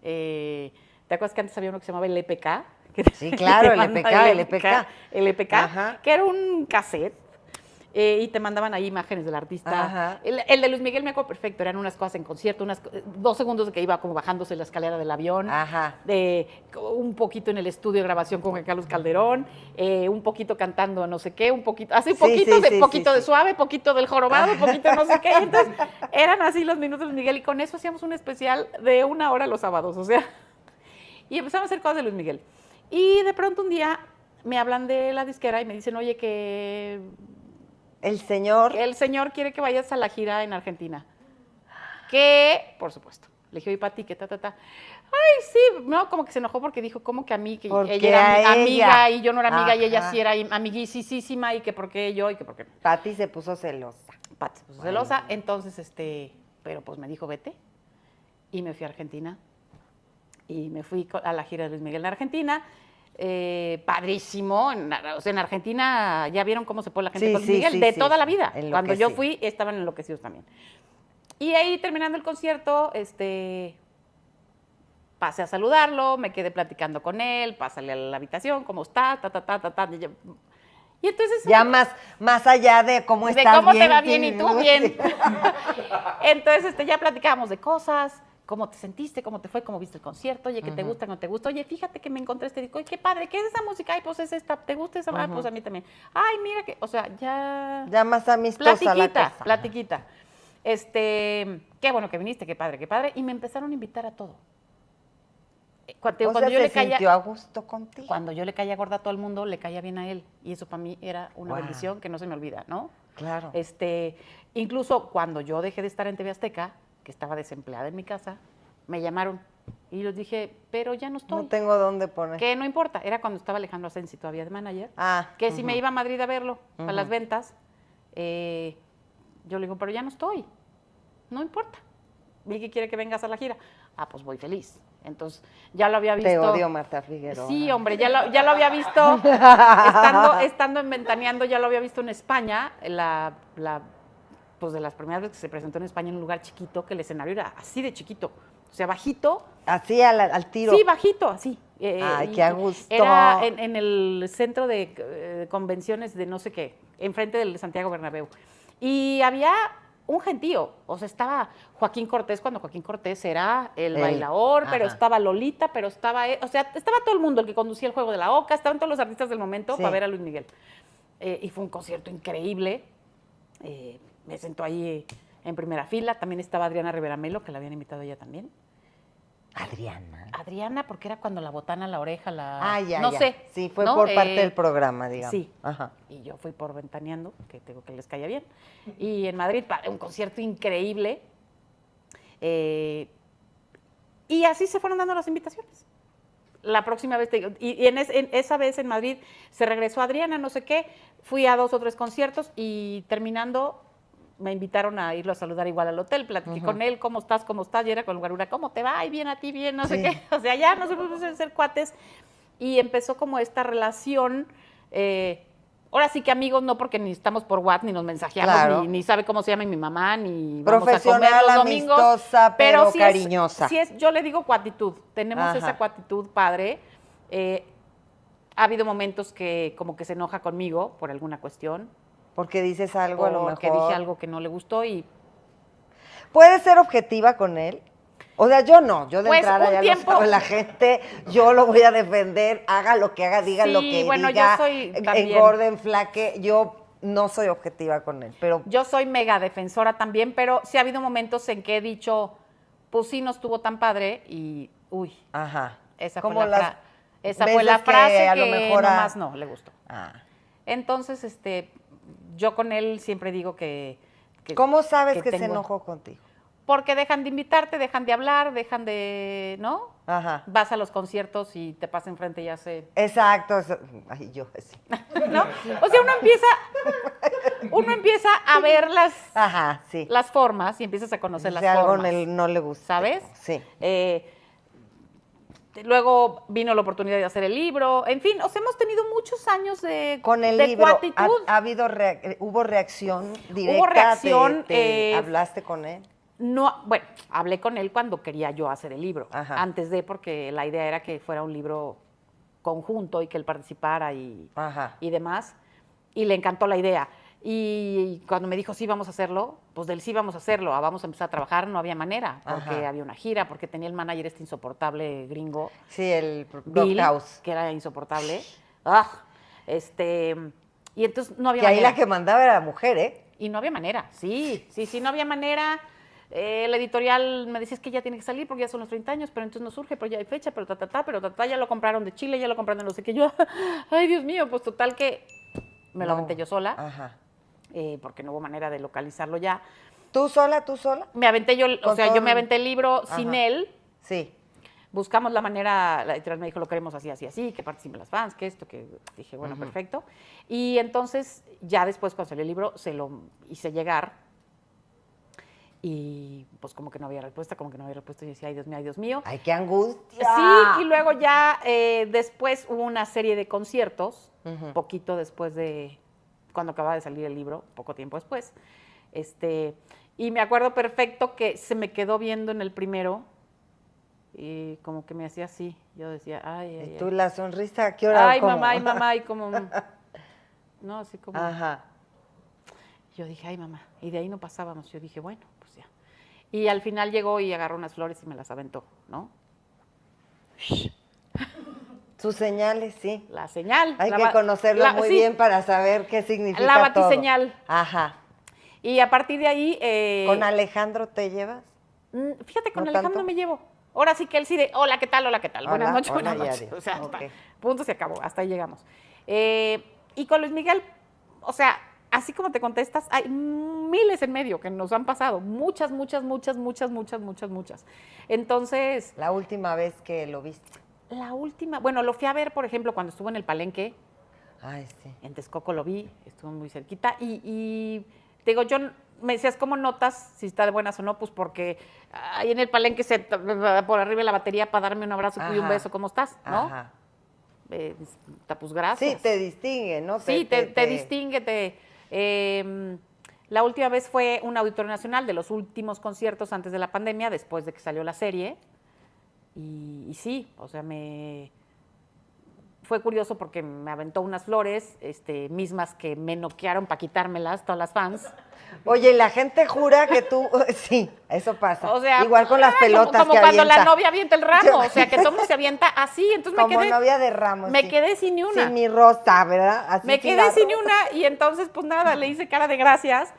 ¿Te acuerdas que antes había uno que se llamaba el EPK? Sí, claro, el manda EPK, el EPK. El EPK, Ajá. que era un cassette. Y te mandaban ahí imágenes del artista. Ajá. El de Luis Miguel me acuerdo perfecto, eran unas cosas en concierto, 2 segundos de que iba como bajándose la escalera del avión, Ajá. un poquito en el estudio de grabación con Juan Carlos Calderón, un poquito cantando no sé qué, un poquito, así Sí, poquito, sí, sí, poquito sí, de sí. suave, poquito del jorobado, poquito de no sé qué. Y entonces eran así los minutos de Luis Miguel y con eso hacíamos un especial de 1 hora los sábados, o sea, y empezamos a hacer cosas de Luis Miguel. Y de pronto un día me hablan de la disquera y me dicen, oye, que El señor. el señor quiere que vayas a la gira en Argentina. Que, por supuesto, le dije, oye, Pati, que ta. Ay, sí, no, como que se enojó porque dijo, ¿cómo que a mí? Que Porque ella era a amiga ella. y yo no era amiga y ella Ajá. sí era amiguisísima y que por qué yo y que por qué no. Pati se puso celosa. Pati se puso celosa, entonces, pero pues me dijo, vete. Y me fui a Argentina. Y me fui a la gira de Luis Miguel en Argentina. Padrísimo. O sea, en Argentina ya vieron cómo se pone la gente Sí, con Luis sí, Miguel, sí, de sí, toda sí. la vida. Cuando yo Enloquecido. fui, estaban enloquecidos también. Y ahí, terminando el concierto, pasé a saludarlo, me quedé platicando con él, pásale a la habitación, ¿cómo está? Y entonces... Ya más allá de cómo de estás cómo te bien, va bien y tú bien. Sí. Entonces, ya platicábamos de cosas, cómo te sentiste, cómo te fue, cómo viste el concierto, oye, ¿qué te gusta, no te gusta? Oye, fíjate que me encontré este disco, oye, qué padre, ¿qué es esa música? Ay, pues es esta, ¿te gusta esa? Ah, pues a mí también. Ay, mira que, o sea, ya... Ya más amistosa la cosa. Platiquita. Qué bueno que viniste, qué padre, qué padre. Y me empezaron a invitar a todo. O sea, yo se le caía, sintió a gusto contigo. cuando yo le caía gorda a todo el mundo, le caía bien a él. Y eso para mí era una Wow. bendición que no se me olvida, ¿no? Claro. Incluso cuando yo dejé de estar en TV Azteca, que estaba desempleada en mi casa, me llamaron y les dije, pero ya no estoy. No tengo dónde poner. Que no importa, era cuando estaba Alejandro Asensi todavía de manager, Ah, que si me iba a Madrid a verlo, a las ventas, yo le digo, pero ya no estoy, no importa. Vi que quiere que vengas a la gira. Ah, pues voy feliz. Entonces, ya lo había visto. Te odio, Marta Figueroa. Sí, hombre, ya lo había visto, estando en Ventaneando, ya lo había visto en España, pues de las primeras veces que se presentó en España en un lugar chiquito, que el escenario era así de chiquito, o sea, bajito. Así al tiro. Sí, bajito, así. Ay, qué a gusto. Era en el centro de convenciones de no sé qué, enfrente del Santiago Bernabéu. Y había un gentío, o sea, estaba Joaquín Cortés, cuando Joaquín Cortés era el bailador, pero estaba Lolita, pero estaba todo el mundo, el que conducía el Juego de la Oca, estaban todos los artistas del momento para ver a Luis Miguel. Y fue un concierto increíble. Me sentó ahí en primera fila, también estaba Adriana Rivera Melo, que la habían invitado ella también. Adriana, porque era cuando la botana a la oreja, no sé. Sí, fue ¿no? por parte del programa, digamos. Sí. Ajá. Y yo fui por Ventaneando, que tengo que les caía bien. Y en Madrid, un concierto increíble. Y así se fueron dando las invitaciones. La próxima vez, esa vez en Madrid se regresó Adriana, no sé qué. Fui a 2 o 3 conciertos y terminando me invitaron a irlo a saludar igual al hotel, platiqué con él, ¿cómo estás? Y era con Guarura, ¿cómo te va? Ay, bien a ti, bien, no sé qué. O sea, ya nos fuimos a ser cuates y empezó como esta relación, ahora sí que amigos, no porque ni estamos por WhatsApp, ni nos mensajeamos, ni sabe cómo se llama mi mamá, ni vamos a comer los domingos. Amistosa, pero sí cariñosa. Yo le digo cuatitud, tenemos esa cuatitud padre. Ha habido momentos que como que se enoja conmigo por alguna cuestión. Porque dices algo a lo mejor. Porque dije algo que no le gustó y... ¿Puedes ser objetiva con él? O sea, yo no, yo de entrada ya lo sabe la gente, yo lo voy a defender, haga lo que haga, diga lo que diga, yo soy también, engorde, enflaque, yo no soy objetiva con él, pero... Yo soy mega defensora también, pero sí ha habido momentos en que he dicho, pues sí no estuvo tan padre y, uy, esa fue la frase que a lo mejor nomás no le gustó. Entonces, yo con él siempre digo que ¿cómo sabes que se enojó contigo? Porque dejan de invitarte, dejan de hablar, dejan de, ¿no? Vas a los conciertos y te pasa enfrente y hace... Exacto. Ay, yo sí. ¿No? O sea, uno empieza a ver las formas y empiezas a conocer las formas. Si algo no le gusta. ¿Sabes? Sí. Luego vino la oportunidad de hacer el libro. En fin, hemos tenido muchos años de con el libro, cuatitud. ¿Hubo reacción directa? Hubo reacción. ¿Hablaste con él? No, bueno, hablé con él cuando quería yo hacer el libro. Antes porque la idea era que fuera un libro conjunto y que él participara Ajá. y demás. Y le encantó la idea. Y cuando me dijo, sí, vamos a hacerlo, pues del sí, vamos a hacerlo, vamos a empezar a trabajar, no había manera, porque Ajá. había una gira, porque tenía el manager este insoportable gringo, Sí, el Bill, Brockhouse. que era insoportable. ¡Ah! Y entonces no había Que ahí manera. la que mandaba era la mujer, ¿eh? Y no había manera, sí, no había manera. La editorial me decía, es que ya tiene que salir porque ya son los 30 años, pero entonces no surge, pero ya hay fecha, pero ya lo compraron de Chile, ya lo compraron de no sé qué. Yo, ay, Dios mío, pues total que me lo aventé yo sola, Ajá. porque no hubo manera de localizarlo ya. ¿Tú sola, tú sola? Me aventé yo, o Con sea, todo yo me el- aventé el libro sin Ajá. él. Sí. Buscamos la manera, la editorial me dijo, lo queremos así, así, así, que participen las fans, que esto, que dije, bueno, perfecto. Y entonces, ya después, cuando salió el libro, se lo hice llegar y pues como que no había respuesta, y yo decía, ay, Dios mío, ay, Dios mío. ¡Ay, qué angustia! Sí, y luego ya después hubo una serie de conciertos, poquito después de, cuando acababa de salir el libro, poco tiempo después. Y me acuerdo perfecto que se me quedó viendo en el primero y como que me hacía así. Yo decía, ay, ay, ¿Y tú ay. la sonrisa a qué hora? Ay, o cómo? mamá, y como, no, así como. Ajá. Yo dije, ay, mamá. Y de ahí no pasábamos. Yo dije, bueno, pues ya. Y al final llegó y agarró unas flores y me las aventó, ¿no? Sus señales, sí. La señal. Hay la que ba- conocerlo la- muy sí, bien para saber qué significa La todo. batiseñal. Ajá. Y a partir de ahí. ¿Con Alejandro te llevas? Fíjate, con ¿No Alejandro tanto? me llevo. Ahora sí que él sí de, hola, ¿qué tal? Hola, ¿qué tal? Hola, Buenas noches, hola buenas y noches. adiós. O sea, Ok. punto, se acabó, hasta ahí llegamos. Y con Luis Miguel, o sea, así como te contestas, hay miles en medio que nos han pasado. Muchas. Entonces, La última vez que lo viste. la última, bueno, lo fui a ver, por ejemplo, cuando estuvo en el Palenque, Ay, sí. en Texcoco lo vi, estuvo muy cerquita. Y te digo, me decías, ¿cómo notas si está de buenas o no? Pues porque ahí en el Palenque por arriba de la batería para darme un abrazo y un Ajá. beso, ¿cómo estás? ¿no? Ajá. Pues gracias. Sí, te distingue, ¿no? Sí, te distingue. La última vez fue un Auditorio Nacional de los últimos conciertos antes de la pandemia, después de que salió la serie. Y sí, o sea, fue curioso porque me aventó unas flores, mismas que me noquearon para quitármelas, todas las fans. Oye, la gente jura que tú... Sí, eso pasa. O sea, igual con las pelotas como que cuando avienta. la novia avienta el ramo, o sea, que todo mundo se avienta así, entonces Como novia de Ramos. me sí. quedé sin ni una. Sin mi rosa, ¿verdad? Así Me sin quedé la sin rosa. una y entonces pues nada, le hice cara de gracias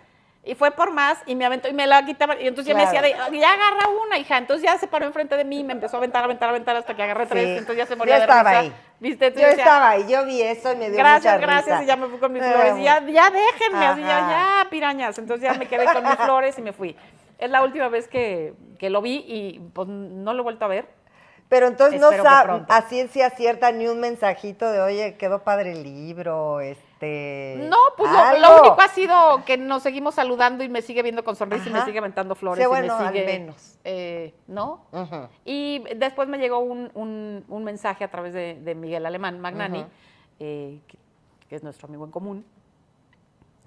y fue por más y me aventó y me la quitaba y entonces ya me Claro. decía, ya agarra una, hija. Entonces ya se paró enfrente de mí y me empezó a aventar hasta que agarré tres, Sí. entonces ya se moría Yo de estaba risa. ahí. ¿Viste? Entonces Yo decía, estaba ahí, yo vi eso y me dio gracias, mucha gracias, risa. y ya me fui con mis flores y ya déjenme, así Ajá. ya, pirañas. Entonces ya me quedé con mis flores y me fui. Es la última vez que lo vi y pues no lo he vuelto a ver. Pero entonces no Espero que sabe pronto. a ciencia cierta ni un mensajito de, oye, quedó padre el libro, No, pues lo algo. único ha sido que nos seguimos saludando y me sigue viendo con sonrisa y me Ajá. sigue aventando flores Sí, y bueno, me al sigue, menos. ¿no? Ujú. Y después me llegó un mensaje a través de Miguel Alemán Magnani, Ujú. que es nuestro amigo en común,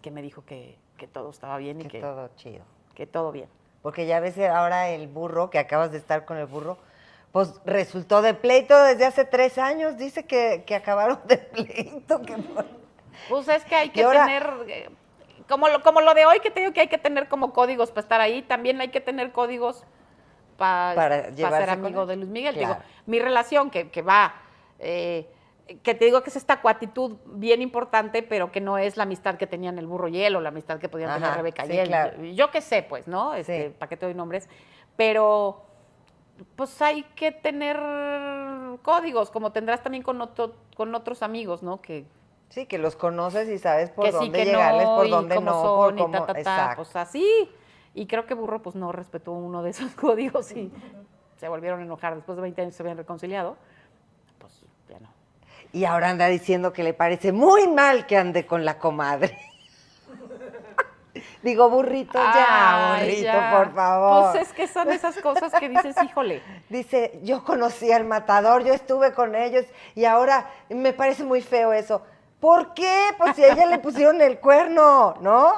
que me dijo que todo estaba bien y Que todo chido. que todo bien. Porque ya ves ahora el burro, que acabas de estar con el burro, pues resultó de pleito desde hace 3 años. Dice que acabaron de pleito. Pues es que hay que Y ahora- tener, como lo de hoy que te digo que hay que tener como códigos para estar ahí, también hay que tener códigos para llevarse ser con amigo él. de Luis Miguel. Claro. Digo, mi relación que va, que te digo que es esta cuatitud bien importante, pero que no es la amistad que tenían el burro y él o la amistad que podían tener Ajá, Rebeca sí, y él. claro. Yo qué sé, pues, ¿no? Sí. ¿Para qué te doy nombres? Pero pues hay que tener códigos, como tendrás también con otros amigos, ¿no? Que Sí, que los conoces y sabes por que sí, dónde que llegarles, no, por y dónde cómo no, son, por y cómo... Exacto. pues así. Y creo que Burro pues no respetó uno de esos códigos y se volvieron a enojar. Después de 20 años se habían reconciliado, pues ya no. Y ahora anda diciendo que le parece muy mal que ande con la comadre. Digo, burrito, ya, Ay, burrito, ya. por favor. Pues es que son esas cosas que dices, híjole. Dice, yo conocí al matador, yo estuve con ellos y ahora me parece muy feo eso. ¿Por qué? Pues si a ella le pusieron el cuerno, ¿no?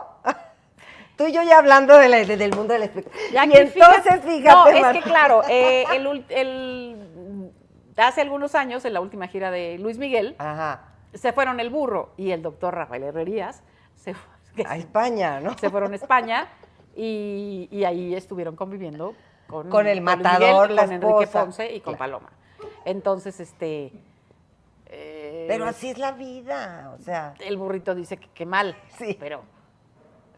Tú y yo ya hablando del mundo del espectáculo. Ya Y que entonces, fíjate, no, es Mar- que claro, hace algunos años, en la última gira de Luis Miguel, Ajá. se fueron el burro y el doctor Rafael Herrerías A España, ¿no? se fueron a España y ahí estuvieron conviviendo Con el Luis matador, Miguel, la con Enrique esposa. Ponce y con Claro. Paloma. Entonces, Pero así es la vida, o sea, el burrito dice que mal, Sí. pero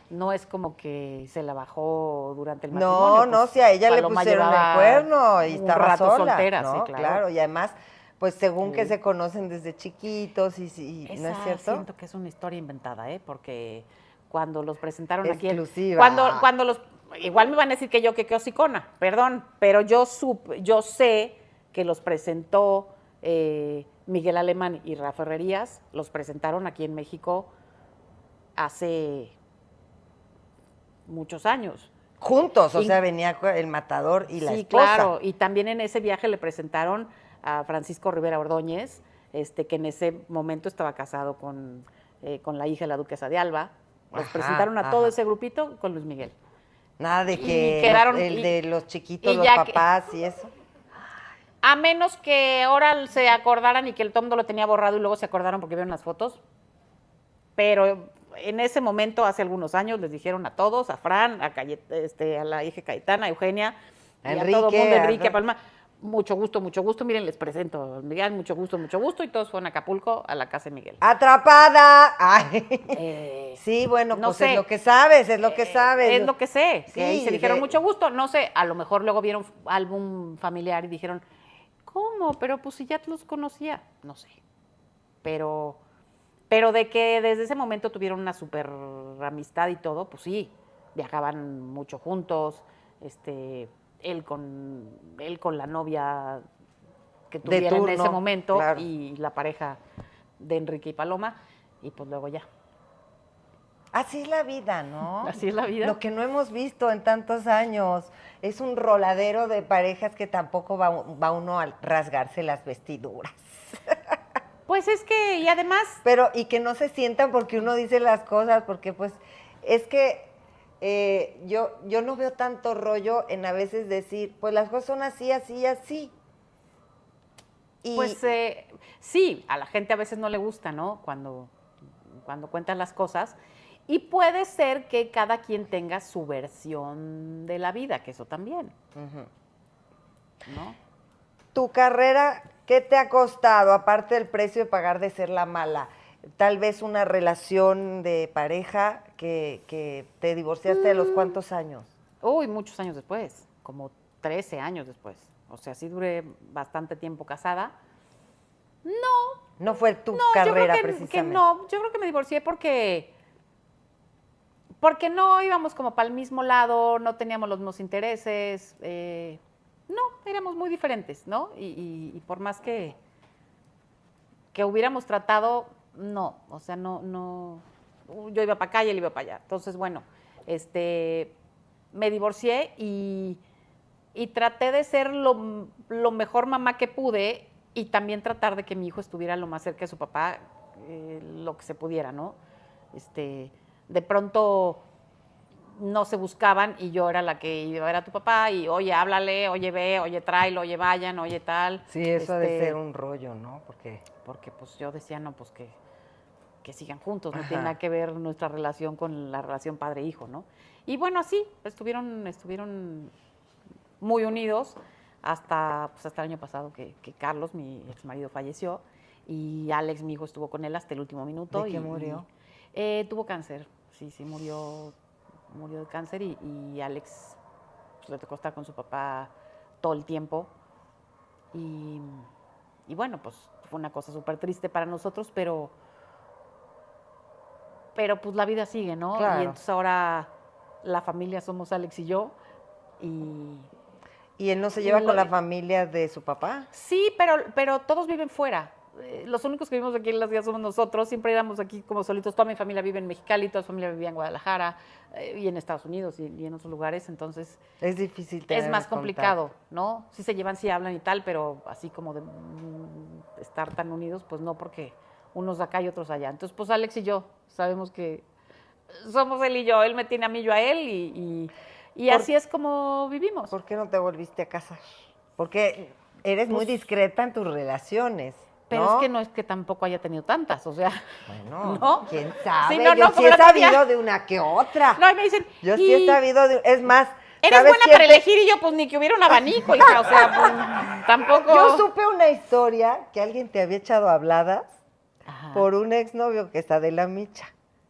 no es como que se la bajó durante el no, matrimonio. no, pues, si a ella le Paloma pusieron el llevaba cuerno y un estaba rato sola, soltera, ¿no? sí, claro. Y además, pues según que Sí. se conocen desde chiquitos y ¿no es Esa cierto? siento que es una historia inventada, porque cuando los presentaron aquí, Exclusiva. cuando los, igual me van a decir que yo que hocicona, perdón, pero yo sé que los presentó Miguel Alemán y Rafa Herrerías, los presentaron aquí en México hace muchos años. Juntos, o Y- sea, venía el matador y la Sí, esposa. claro, y también en ese viaje le presentaron a Francisco Rivera Ordóñez, que en ese momento estaba casado con la hija de la duquesa de Alba. Los Ajá, presentaron a todo ajá. ese grupito con Luis Miguel. Nada de Y que quedaron- el y- de los chiquitos, y los ya que- papás y eso. A menos que ahora se acordaran y que el todo mundo lo tenía borrado y luego se acordaron porque vieron las fotos. Pero en ese momento, hace algunos años, les dijeron a todos, a Fran, a la hija Cayetana, a Eugenia, y a todo el Enrique, mundo, Enrique, a- a Palma, mucho gusto, miren, les presento a Miguel, mucho gusto, y todos fueron a Acapulco, a la casa de Miguel. ¡Atrapada! Ay. Eh, Sí, bueno, no pues sé. es lo que sabes, es lo que sabes. Es lo que sé, que ahí Sí, se dijeron de- mucho gusto, no sé, a lo mejor luego vieron álbum familiar y dijeron, ¿cómo? Pero pues si ya los conocía, no sé. Pero de que desde ese momento tuvieron una súper amistad y todo, pues sí, viajaban mucho juntos, él con la novia que De tuviera en turno, ese momento claro. y la pareja de Enrique y Paloma, y pues luego ya. Así es la vida, ¿no? Así es la vida. Lo que no hemos visto en tantos años es un roladero de parejas que tampoco va uno a rasgarse las vestiduras. Pues es que, y además, Pero, y que no se sientan porque uno dice las cosas, porque pues es que yo no veo tanto rollo en a veces decir, pues las cosas son así, así, así. Y pues sí, a la gente a veces no le gusta, ¿no? Cuando cuentan las cosas. Y puede ser que cada quien tenga su versión de la vida, que eso también, ¿no? tu carrera, ¿qué te ha costado, aparte del precio de pagar de ser la mala? Tal vez una relación de pareja que te divorciaste de los cuántos años. Uy, muchos años después, como 13 años después. O sea, sí duré bastante tiempo casada. No fue tu No, carrera yo creo que precisamente. no, yo creo que me divorcié porque no íbamos como para el mismo lado, no teníamos los mismos intereses, no, éramos muy diferentes, ¿no? Y por más que hubiéramos tratado, no, o sea, no, yo iba para acá y él iba para allá. Entonces, bueno, me divorcié y traté de ser lo mejor mamá que pude y también tratar de que mi hijo estuviera lo más cerca de su papá, lo que se pudiera, ¿no? De pronto no se buscaban y yo era la que iba a ver a tu papá y, oye, háblale, oye, ve, oye, tráelo, oye, vayan, oye, tal. Sí, eso ha de ser un rollo, ¿no? Porque pues yo decía, no, pues que sigan juntos, no Ajá. tiene nada que ver nuestra relación con la relación padre-hijo, ¿no? Y bueno, así, estuvieron muy unidos hasta el año pasado que Carlos, mi ex marido, falleció y Alex, mi hijo, estuvo con él hasta el último minuto. ¿De qué murió? Tuvo cáncer, sí, murió de cáncer y Alex pues, le tocó estar con su papá todo el tiempo. Y bueno, pues fue una cosa súper triste para nosotros, pero pues la vida sigue, ¿no? Claro. Y entonces ahora la familia somos Alex y yo. ¿Y él no se lleva lo- con la familia de su papá? Sí, pero todos viven fuera. Los únicos que vivimos aquí en las ciudad somos nosotros. Siempre éramos aquí como solitos. Toda mi familia vive en Mexicali, toda su familia vivía en Guadalajara y en Estados Unidos y en otros lugares. Entonces Es difícil es tener más contacto. complicado, ¿no? Sí se llevan, sí hablan y tal, pero así como de estar tan unidos, pues no, porque unos acá y otros allá. Entonces, pues Alex y yo sabemos que somos él y yo. Él me tiene a mí, yo a él y Por- así es como vivimos. ¿Por qué no te volviste a casar? Porque eres muy Pues, discreta en tus relaciones. Pero es que no es que tampoco haya tenido tantas, o sea. Bueno, ¿no? quién sabe. Sí, no, Yo no, sí como he el otro día. sabido de una que otra. No, y me dicen, Yo sí he "Y sabido de. Es más, eres ¿sabes buena quién para te- elegir", y yo, pues ni que hubiera un abanico, hija, o sea, pues, tampoco. Yo supe una historia que alguien te había echado habladas Ajá. por un exnovio que está de la Micha.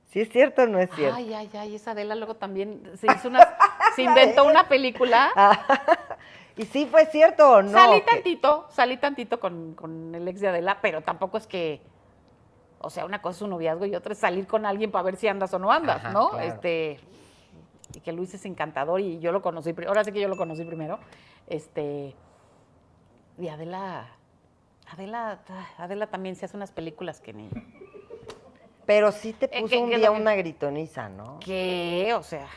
¿Sí es cierto o no es cierto? Ay, esa Adela luego también se inventó una película. ¿Y sí fue cierto o no? Salí tantito con el ex de Adela, pero tampoco es que, o sea, una cosa es un noviazgo y otra es salir con alguien para ver si andas o no andas, Ajá, ¿no? claro. Y que Luis es encantador y yo lo conocí, ahora sí que yo lo conocí primero. Y Adela también se hace unas películas que ni. Pero sí te puso ¿qué un es día lo que- una gritoniza, ¿no? ¿Qué? O sea,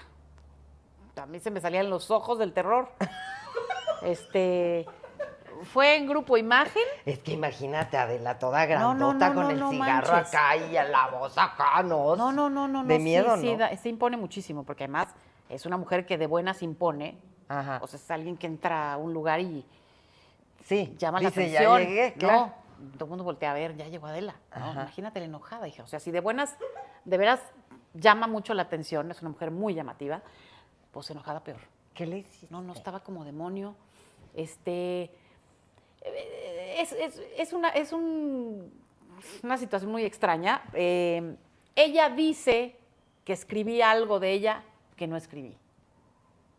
también se me salían los ojos del terror. Fue en Grupo Imagen. Es que imagínate, Adela, toda No, grandota con el no cigarro manches. acá y la voz acá, ¿no? No. De miedo, sí, ¿no? se impone muchísimo, porque además es una mujer que de buenas impone. Ajá. O sea, es alguien que entra a un lugar y Sí, llama la dice, atención. ya llegué, No, claro. todo el mundo voltea a ver, ya llegó Adela. No, Ajá. imagínate la enojada, hija. O sea, si de buenas, de veras llama mucho la atención, es una mujer muy llamativa, pues enojada peor. ¿Qué le hiciste? No, estaba como demonio. Una situación muy extraña. Ella dice que escribí algo de ella que no escribí.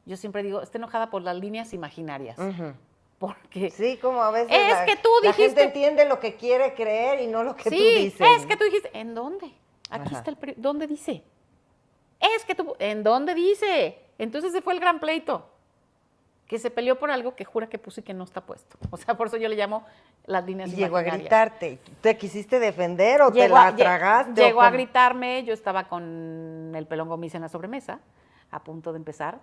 Yo siempre digo, está enojada por las líneas imaginarias. Ujú. Porque Sí, como a veces Es que tú la gente dijiste- entiende lo que quiere creer y no lo que tú sí, dices. es que tú dijiste, ¿en dónde? Aquí Ajá. está ¿dónde dice? Es que tú, ¿en dónde dice? Entonces ese fue el gran pleito, que se peleó por algo que jura que puse y que no está puesto. O sea, por eso yo le llamo las líneas Y llegó a imaginarias. gritarte. ¿Te quisiste defender o te Llegó la tragaste? Llegó o a cómo? gritarme, yo estaba con el pelón Gomis en la sobremesa, a punto de empezar.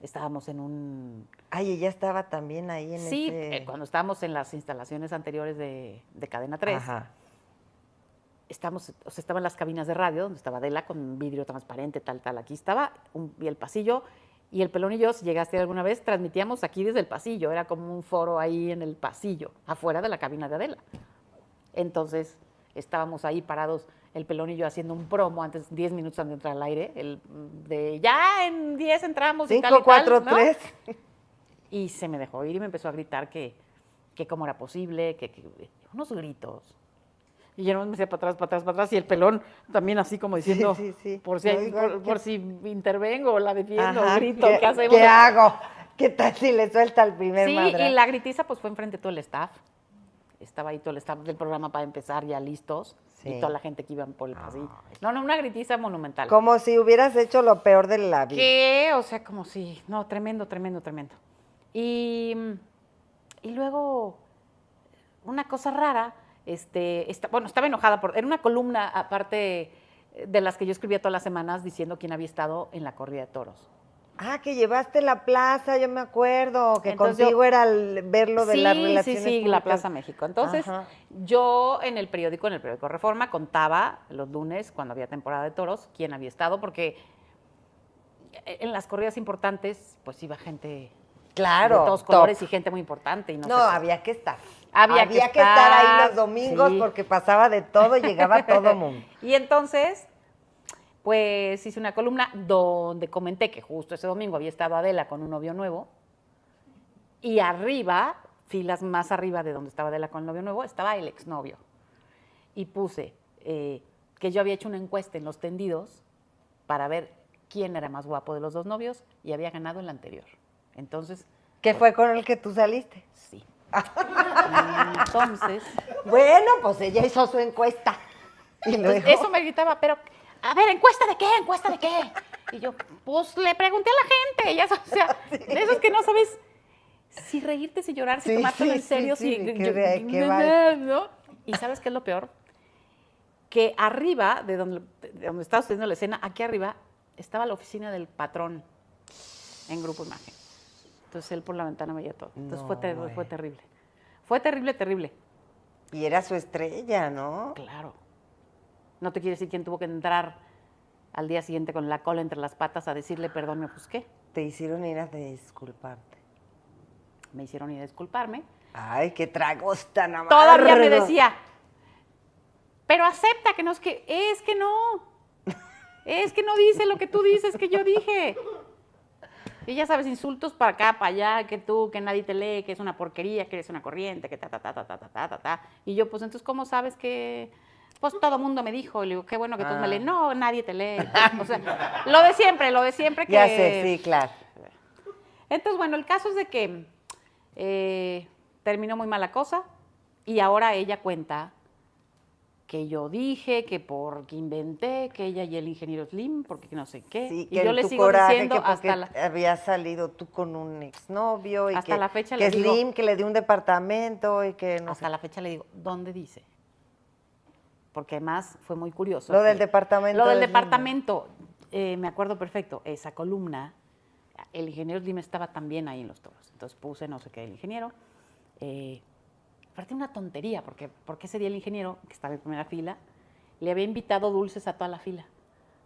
Estábamos en un... Ay, ella estaba también ahí en Sí, ese... cuando estábamos en las instalaciones anteriores de Cadena 3, Ajá. estaban las cabinas de radio, donde estaba Adela con vidrio transparente, tal. Aquí estaba, y el pasillo, y el pelón y yo, si llegaste alguna vez, transmitíamos aquí desde el pasillo, era como un foro ahí en el pasillo, afuera de la cabina de Adela. Entonces, estábamos ahí parados, el pelón y yo haciendo un promo antes, 10 minutos antes de entrar al aire, de ya en 10 entramos y tal 5, y tal, 4, ¿no? 3. Y se me dejó ir y me empezó a gritar que cómo era posible, unos gritos. Y yo no me hacía para atrás, y el pelón también así como diciendo, sí. por si, No, igual por que- si intervengo, o la defiendo, Ajá, grito, ¿qué hacemos? ¿Qué hago? ¿Qué tal si le suelta el primer Sí, madra? y la gritiza pues fue enfrente de todo el staff. Estaba ahí todo el staff del programa para empezar ya listos, Sí. y toda la gente que iba por el pasillo. No, una gritiza monumental. Como si hubieras hecho lo peor de la vida. ¿Qué? O sea, como si, no, tremendo. Y luego, una cosa rara, estaba enojada, era una columna aparte de las que yo escribía todas las semanas diciendo quién había estado en la corrida de toros. Ah, que llevaste la plaza, yo me acuerdo, que Entonces contigo yo- era ver lo de las relaciones Sí, la públicas. Plaza México. Entonces, Ajá. yo en el periódico Reforma, contaba los lunes, cuando había temporada de toros, quién había estado, porque en las corridas importantes, pues iba gente Claro, de todos top. colores y gente muy importante. Y no, No, sé qué. había que estar. Había que estar ahí estar, los domingos sí. porque pasaba de todo y llegaba todo mundo. Y entonces, pues hice una columna donde comenté que justo ese domingo había estado Adela con un novio nuevo y arriba, filas más arriba de donde estaba Adela con el novio nuevo, estaba el exnovio. Y puse que yo había hecho una encuesta en Los Tendidos para ver quién era más guapo de los dos novios y había ganado el anterior. Entonces, ¿Qué fue con el que tú saliste? sí. Entonces, Bueno, pues ella hizo su encuesta. Y luego... eso me gritaba, pero, a ver, ¿encuesta de qué? ¿Encuesta de qué? Y yo, pues le pregunté a la gente, ya sabes, o sea, de esos que no sabes si reírte, si llorar, si Sí, tomártelo sí, en serio, sí, si... sí, qué vale. ¿no? Y ¿sabes qué es lo peor? Que arriba, de donde estaba sucediendo la escena, aquí arriba, estaba la oficina del patrón en Grupo Imagen. Entonces él por la ventana veía todo. Entonces No, fue güey. terrible. Fue terrible. Y era su estrella, ¿no? Claro. No te quiere decir quién tuvo que entrar al día siguiente con la cola entre las patas a decirle perdón, me ofusqué. Te hicieron ir a disculparte. Me hicieron ir a disculparme. Ay, qué tragos tan amargos. Todavía me decía, pero acepta que no es que no dice lo que tú dices que yo dije. Y ya sabes, insultos para acá, para allá, que tú, que nadie te lee, que es una porquería, que eres una corriente, que ta, ta, ta, ta, ta, ta, ta, ta, ta. Y yo, pues, entonces, ¿cómo sabes que...? Pues todo mundo me dijo, y le digo, qué bueno que todos me leen. No, nadie te lee. O sea, lo de siempre que... Ya sé, sí, claro. Entonces, bueno, el caso es de que terminó muy mala cosa y ahora ella cuenta que yo dije, que porque inventé, que ella y el ingeniero Slim, porque no sé qué. Sí, y que yo en le tu sigo coraje, diciendo que porque hasta la... había salido tú con un exnovio y Hasta la fecha que le digo- Slim, que le dio un departamento y que no hasta sé. la fecha le digo, ¿dónde dice? Porque además fue muy curioso. Lo del que- departamento. Lo del de Slim. departamento, me acuerdo perfecto, esa columna, el ingeniero Slim estaba también ahí en Los Toros. Entonces puse no sé qué del ingeniero. Aparte una tontería, porque ese día el ingeniero, que estaba en primera fila, le había invitado dulces a toda la fila.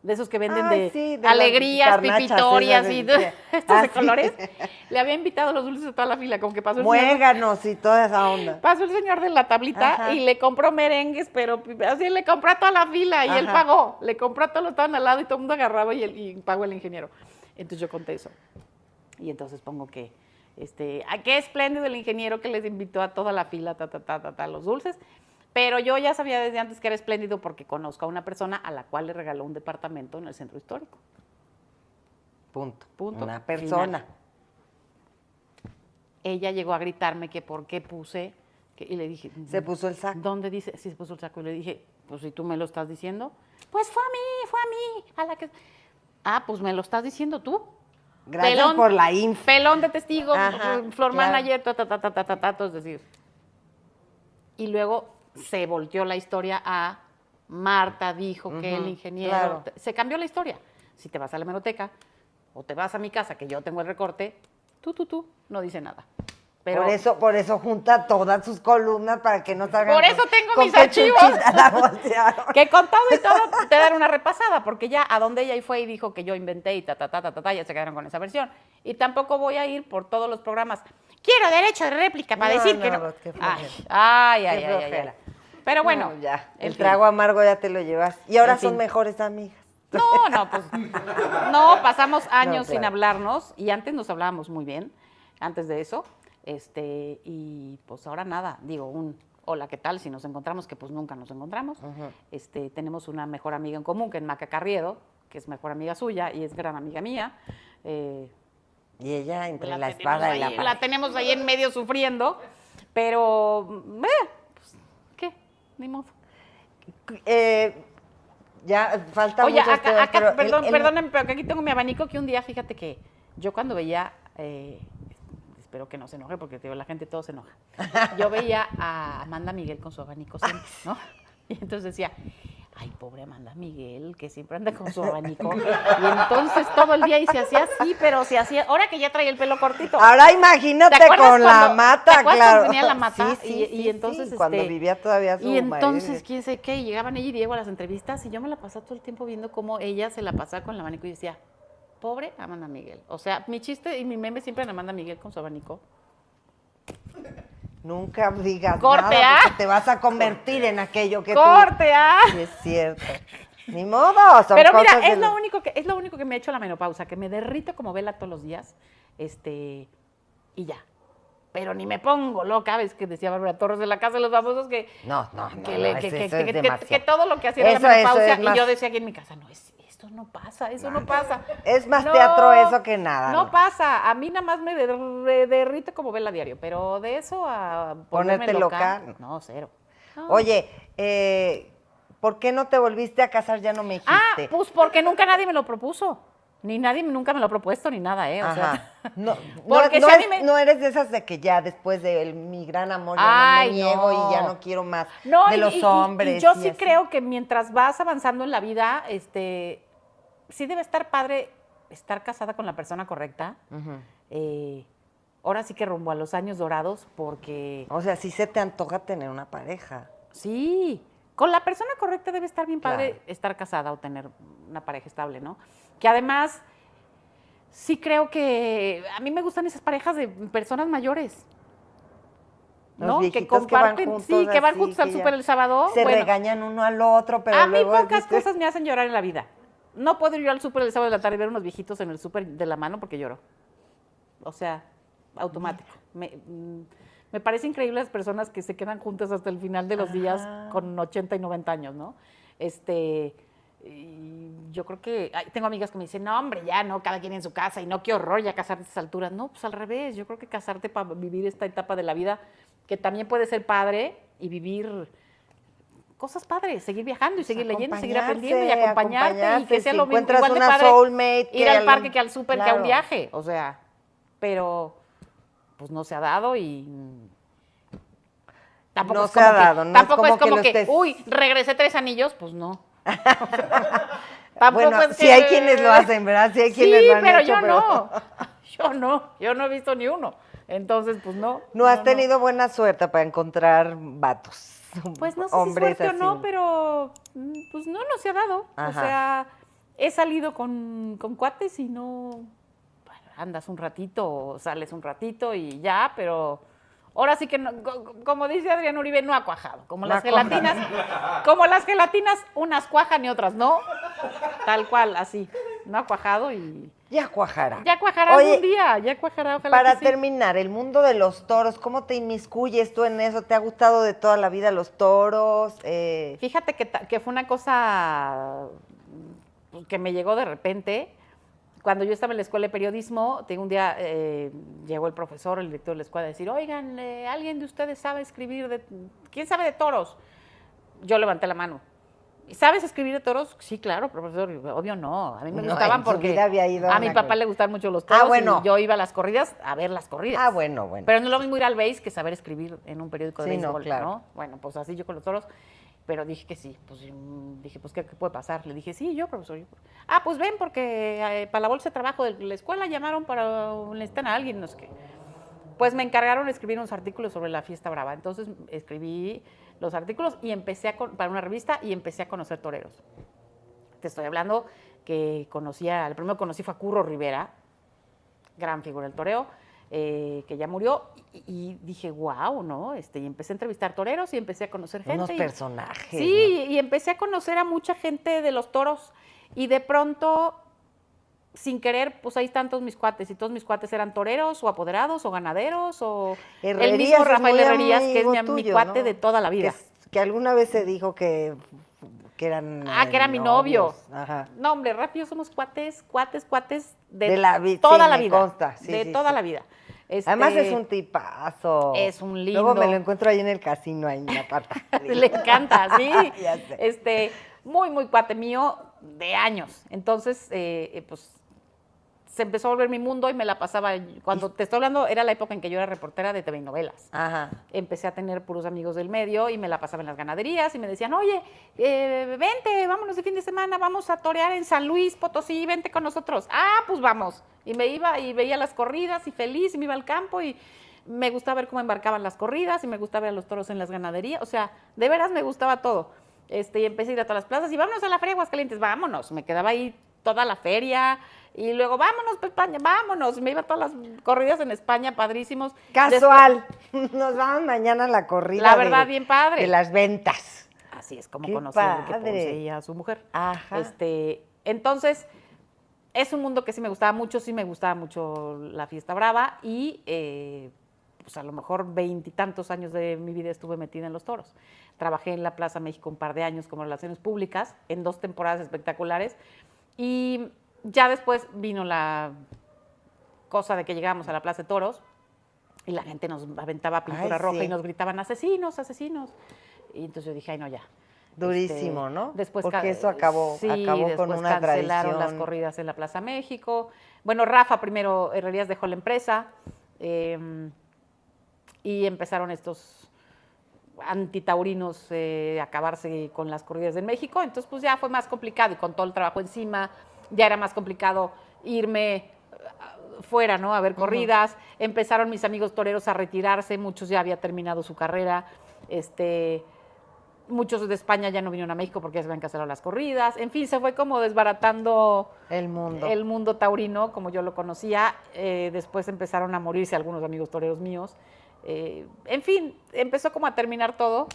De esos que venden Ay, de sí, de las alegrías, garnachas pipitorias esas y de- estos de sí. colores. Le había invitado los dulces a toda la fila, como que pasó el señor. Muéganos y toda esa onda. Pasó el señor de la tablita Ajá. y le compró merengues, pero así le compró a toda la fila y él Ajá. pagó. Le compró a todos los que estaban al lado y todo el mundo agarraba y pagó el ingeniero. Entonces yo conté eso. Y entonces pongo que, qué espléndido el ingeniero que les invitó a toda la fila, los dulces. Pero yo ya sabía desde antes que era espléndido porque conozco a una persona a la cual le regaló un departamento en el centro histórico. Punto. Punto. Una persona. Final. Ella llegó a gritarme que por qué puse, y le dije... Se puso el saco. ¿Dónde dice? Sí, se puso el saco. Y le dije, pues si tú me lo estás diciendo, pues fue a mí, a la que... Ah, pues me lo estás diciendo tú. Gracias por la info. Pelón de testigo, Ajá, floor claro. manager, es decir. Y luego se volteó la historia a Marta dijo que el ingeniero... claro. Se cambió la historia. Si te vas a la hemeroteca o te vas a mi casa, que yo tengo el recorte, tú, no dice nada. Pero Por eso junta todas sus columnas para que no salgan. Por eso tengo con mis qué archivos. chuchita la voltearon. que con todo y todo te dan una repasada, porque ya a donde ella fue y dijo que yo inventé y ya se quedaron con esa versión. Y tampoco voy a ir por todos los programas. Quiero derecho de réplica para No, decir que no, no. qué flojera. Ay. Qué flojera. Pero bueno. No, ya. en El fin. trago amargo ya te lo llevas. Y ahora En son fin. mejores amigas. No, pues. No, pasamos años claro. sin hablarnos y antes nos hablábamos muy bien, antes de eso. Y pues ahora nada, digo, hola, ¿qué tal? Si nos encontramos, que pues nunca nos encontramos. Tenemos una mejor amiga en común, que es Maca Carriedo, que es mejor amiga suya y es gran amiga mía. Y ella entre la tenemos espada y la ahí- pared. La tenemos ahí en medio sufriendo, pero, pues, ¿qué? Ni modo. Ya falta Oye, muchos temas, acá pero perdónenme, pero que aquí tengo mi abanico, que un día, fíjate que yo cuando veía, espero que no se enoje, porque te digo, la gente todo se enoja. Yo veía a Amanda Miguel con su abanico siempre, ¿no? Y entonces decía, ay, pobre Amanda Miguel, que siempre anda con su abanico. Y entonces todo el día y se hacía así, pero se hacía, ahora que ya traía el pelo cortito. Ahora imagínate ¿Te acuerdas con la cuando- mata, te acuerdas claro. cuando tenía la mata? Sí, Y entonces, cuando vivía todavía su y entonces, marido. quién sé qué, y llegaban ella y Diego a las entrevistas y yo me la pasaba todo el tiempo viendo cómo ella se la pasaba con el abanico y decía, pobre Amanda Miguel. O sea, mi chiste y mi meme siempre en Amanda Miguel con su abanico. Nunca digas Corte, nada ¿ah? porque te vas a convertir en aquello que ¡Corte, ah! tú... Sí, es cierto. Ni modo, son Pero mira, cosas de es lo único que me ha hecho la menopausa, que me derrito como vela todos los días, y ya. Pero ni me pongo loca, ves que decía Bárbara Torres de la Casa de los Famosos que No, que eso es demasiado. que todo lo que hacía era Eso la menopausia es más- y yo decía aquí en mi casa, no, esto no pasa, eso no pasa. Es más No, teatro eso que nada. No pasa, a mí nada más me derrite como vela diario, pero de eso a ponerme Ponerte loca, no, cero. No. Oye, ¿por qué no te volviste a casar? Ya no me dijiste. Pues porque nunca nadie me lo propuso. Ni nadie nunca me lo ha propuesto ni nada, O Ajá. sea, No, porque no, si a mí me- no eres de esas de que ya después de mi gran amor ya no Ay, me niego no. y ya no quiero más no, de los hombres. y yo y sí así. creo que mientras vas avanzando en la vida, sí debe estar padre estar casada con la persona correcta. Ahora sí que rumbo a los años dorados, porque O sea, sí se te antoja tener una pareja. sí, con la persona correcta debe estar bien padre Claro. estar casada o tener una pareja estable, ¿no? Que además, sí creo que a mí me gustan esas parejas de personas mayores. Los ¿no? Que viejitos que van comparten, juntos sí, que van así, juntos al que ya súper el sábado. se Bueno, regañan uno al otro, pero a mí luego pocas ¿viste? cosas me hacen llorar en la vida. No puedo ir al súper el sábado de la tarde y ver unos viejitos en el súper de la mano porque lloro. O sea, automático. Me parece increíble las personas que se quedan juntas hasta el final de los días con 80 y 90 años, ¿no? Y yo creo que tengo amigas que me dicen, no, hombre, ya no, cada quien en su casa y no, qué horror ya casarte a esas alturas. No, pues al revés, yo creo que casarte para vivir esta etapa de la vida que también puede ser padre y vivir cosas padres, seguir viajando y seguir leyendo, seguir aprendiendo y acompañarte y que sea si lo mismo, encuentras igual de una padre soulmate ir al parque que al súper que a un claro. viaje, o sea, pero pues no se ha dado y tampoco No es se ha como que, dado, no es tampoco como es como que lo que, estés- uy, regresé 3 anillos, pues no. Tampoco Bueno, es sí que- hay quienes lo hacen, ¿verdad? Sí hay quienes lo han pero hecho, yo no he visto ni uno. Entonces, pues no. No has tenido buena suerte para encontrar vatos. Pues no sé si hombres suerte o así. no, pero pues no se ha dado. Ajá. O sea, he salido con cuates y no, bueno, andas un ratito o sales un ratito y ya, pero ahora sí que, no, como dice Adrián Uribe, no ha cuajado. Como No las ha cuajado. gelatinas, unas cuajan y otras no. Tal cual, así. No ha cuajado y Ya cuajará. ya cuajará Oye, algún día, ya cuajará, ojalá para que sí. terminar, el mundo de los toros, ¿cómo te inmiscuyes tú en eso? ¿Te ha gustado de toda la vida los toros? Fíjate que fue una cosa que me llegó de repente. Cuando yo estaba en la escuela de periodismo, un día llegó el profesor, el director de la escuela, a decir, oigan, ¿alguien de ustedes sabe escribir ¿quién sabe de toros? Yo levanté la mano. ¿Sabes escribir de toros? Sí, claro, profesor. Obvio no. A mí me No, gustaban en su porque vida había ido a a mi una papá corrida. le gustaban mucho los toros bueno. y yo iba a las corridas a ver las corridas. Ah, bueno. Pero no es lo mismo ir al béis que saber escribir en un periódico de Sí, no, béisbol, claro. ¿no? Bueno, pues así yo con los toros. Pero dije que sí. Pues dije, pues, ¿qué puede pasar? Le dije, sí, yo, profesor. Ah, pues ven, porque para la bolsa de trabajo de la escuela llamaron necesitan a alguien, no sé qué. Pues me encargaron escribir unos artículos sobre la fiesta brava. Entonces escribí los artículos y empecé para una revista y empecé a conocer toreros. Te estoy hablando que el primero que conocí fue a Curro Rivera, gran figura del toreo, que ya murió, y dije, wow, ¿no? Y empecé a entrevistar toreros y empecé a conocer gente. Unos personajes. Sí, y empecé a conocer a mucha gente de los toros y de pronto, sin querer, pues ahí están todos mis cuates y todos mis cuates eran toreros o apoderados o ganaderos o el mismo es Rafael muy Herrerías, que es mi tuyo, cuate ¿no? de toda la vida. Que alguna vez se dijo que eran Que era mi novio. novios. Ajá. No, hombre, Rafa y yo somos cuates De la vida, toda sí, la me vida. consta, sí, de sí, toda sí. la vida. Además es un tipazo. Es un lindo. Luego me lo encuentro ahí en el casino, ahí en la parte. Le encanta, sí. Ya sé. Muy, muy cuate mío de años. Entonces, pues se empezó a volver mi mundo y me la pasaba. Cuando te estoy hablando, era la época en que yo era reportera de TV y novelas. Ajá. Empecé a tener puros amigos del medio y me la pasaba en las ganaderías y me decían, oye, vente, vámonos de fin de semana, vamos a torear en San Luis Potosí, vente con nosotros. Ah, pues vamos. Y me iba y veía las corridas y feliz y me iba al campo y me gustaba ver cómo embarcaban las corridas y me gustaba ver a los toros en las ganaderías. O sea, de veras me gustaba todo. Y empecé a ir a todas las plazas y vámonos a la feria de Aguascalientes, vámonos. Me quedaba ahí toda la feria. Y luego, vámonos para España, vámonos. Me iba a todas las corridas en España, padrísimos. Casual. Nos vamos mañana a la corrida. La verdad, bien padre. De las ventas. Así es como Qué conocí a Enrique padre. Ponce y a su mujer. Ajá. Entonces, es un mundo que sí me gustaba mucho la fiesta brava y pues a lo mejor 20 y tantos años de mi vida estuve metida en los toros. Trabajé en la Plaza México un par de años como relaciones públicas, en 2 temporadas espectaculares y ya después vino la cosa de que llegábamos a la Plaza de Toros y la gente nos aventaba pintura Ay, roja sí. y nos gritaban asesinos, asesinos. Y entonces yo dije, ay, no, ya. Durísimo, ¿no? Después Porque eso acabó con después una cancelaron tradición. las corridas en la Plaza México. Bueno, Rafa primero, Herrerías dejó la empresa y empezaron estos antitaurinos a acabarse con las corridas en México. Entonces, pues ya fue más complicado y con todo el trabajo encima, ya era más complicado irme fuera, ¿no? A ver corridas. Empezaron mis amigos toreros a retirarse, muchos ya había terminado su carrera. Muchos de España ya no vinieron a México porque ya se habían cancelado las corridas. En fin, se fue como desbaratando El mundo. el mundo taurino, como yo lo conocía. Después empezaron a morirse algunos amigos toreros míos. En fin, empezó como a terminar todo.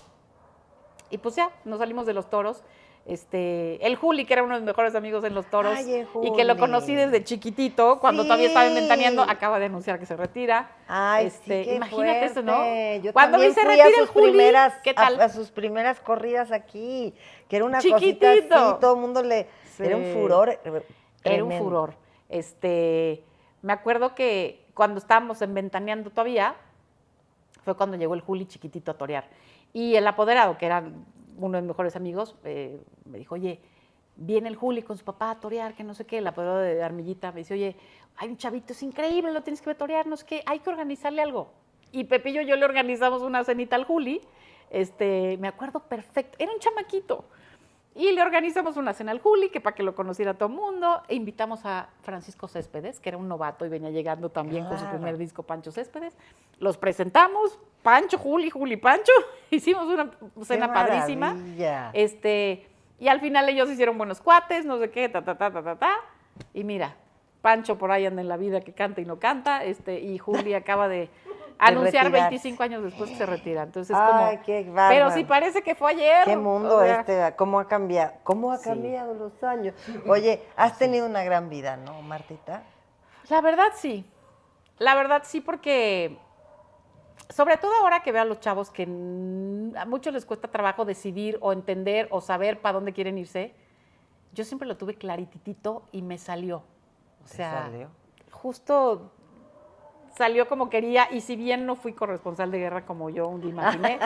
Y pues ya, nos salimos de los toros. El Juli, que era uno de mis mejores amigos en los toros, Ay, el y que lo Juli. conocí desde chiquitito, cuando Sí. todavía estaba inventaneando, acaba de anunciar que se retira. Ay, sí, qué imagínate eso, ¿no? fuerte. Yo Cuando también vi se fui retira a el sus Juli, primeras, ¿qué tal? a sus primeras corridas aquí, que era una Chiquitito. cosita así, todo el mundo era un Sí. furor. Era un Tremendo. furor. Me acuerdo que cuando estábamos en Ventaneando todavía, fue cuando llegó el Juli chiquitito a torear. Y el apoderado, que era uno de mis mejores amigos, me dijo, oye, viene el Juli con su papá a torear, que no sé qué, el apoderado de Armillita, me dice, oye, hay un chavito, es increíble, lo tienes que ver torear, no sé qué, hay que organizarle algo. Y Pepillo y yo le organizamos una cenita al Juli, me acuerdo perfecto, era un chamaquito. Y le organizamos una cena al Juli, que para que lo conociera todo el mundo, e invitamos a Francisco Céspedes, que era un novato y venía llegando también con su Claro. primer disco, Pancho Céspedes. Los presentamos, Pancho, Juli, Juli, Pancho. Hicimos una cena padrísima. maravilla. Y al final ellos hicieron buenos cuates, no sé qué, ta. Y mira, Pancho por ahí anda en la vida que canta y no canta, y Juli acaba de anunciar retirarse. 25 años después que se retira. Entonces es Ay, como, qué bárbaro. pero sí parece que fue ayer. Qué mundo o sea, cómo ha cambiado, Sí. cambiado los años. Oye, has tenido una gran vida, ¿no, Martita? La verdad sí, porque sobre todo ahora que veo a los chavos que a muchos les cuesta trabajo decidir o entender o saber para dónde quieren irse, yo siempre lo tuve clarititito y me salió. O ¿Te sea, salió? justo salió como quería, y si bien no fui corresponsal de guerra como yo un día imaginé,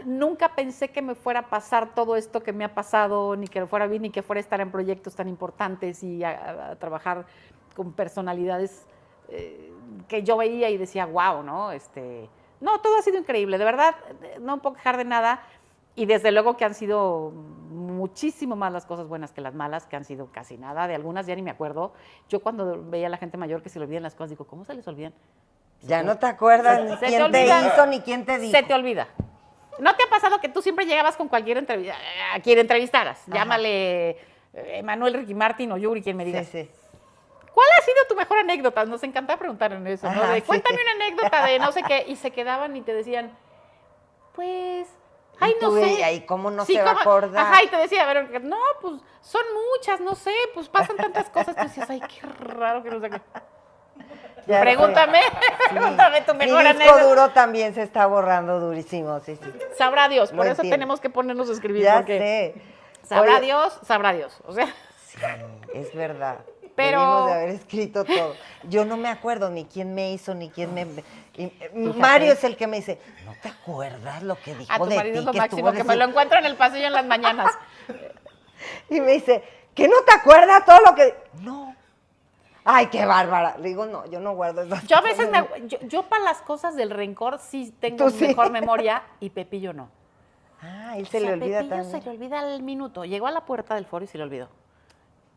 nunca pensé que me fuera a pasar todo esto que me ha pasado, ni que fuera bien, ni que fuera a estar en proyectos tan importantes y a trabajar con personalidades que yo veía y decía, wow, ¿no? No, todo ha sido increíble, de verdad, no puedo quejar de nada. Y desde luego que han sido muchísimo más las cosas buenas que las malas, que han sido casi nada. De algunas ya ni me acuerdo. Yo cuando veía a la gente mayor que se le olvidan las cosas, digo, ¿cómo se les olvidan? Ya no te acuerdas ni Se te quién te olvida. hizo ni quién te dijo. Se te olvida. ¿No te ha pasado que tú siempre llegabas con cualquier a quien entrevistaras? Ajá. Llámale Manuel, Ricky Martin o Yuri, quien me digas. Sí, sí. ¿Cuál ha sido tu mejor anécdota? Nos encanta preguntar en eso, ¿no? Ajá, De, sí. cuéntame una anécdota de no sé qué. Y se quedaban y te decían, pues, ay, Y no tú, sé. ¿y ahí cómo no se va a ¿cómo? acordar? Ajá, y te decía, a ver, no, pues, son muchas, no sé, pues pasan tantas cosas. Tú decías, ay, qué raro que no sé qué. Ya Pregúntame, sé. pregúntame tu mejor Mi disco anécdota. duro también se está borrando durísimo, sí, sí. Sabrá Dios, por Lo eso entiendo. tenemos que ponernos a escribir. Ya porque sé. Sabrá Oye, Dios, sabrá Dios. O sea, Sí, es verdad. Pero- Debimos de haber escrito todo. Yo no me acuerdo ni quién me hizo, ni quién me... Mario es el que me dice, ¿no te acuerdas lo que dijo a tu de marido ti? es lo que máximo, estuvo que me lo encuentro en el pasillo en las mañanas. Y me dice, ¿que no te acuerdas todo lo que...? No. Ay, qué bárbara. Le digo, no, yo no guardo esas Yo a cosas. veces, yo para las cosas del rencor sí tengo Tú sí. mejor memoria y Pepillo no. Ah, él O se sea, le olvida Pepillo también. se le olvida el minuto. Llegó a la puerta del foro y se le olvidó.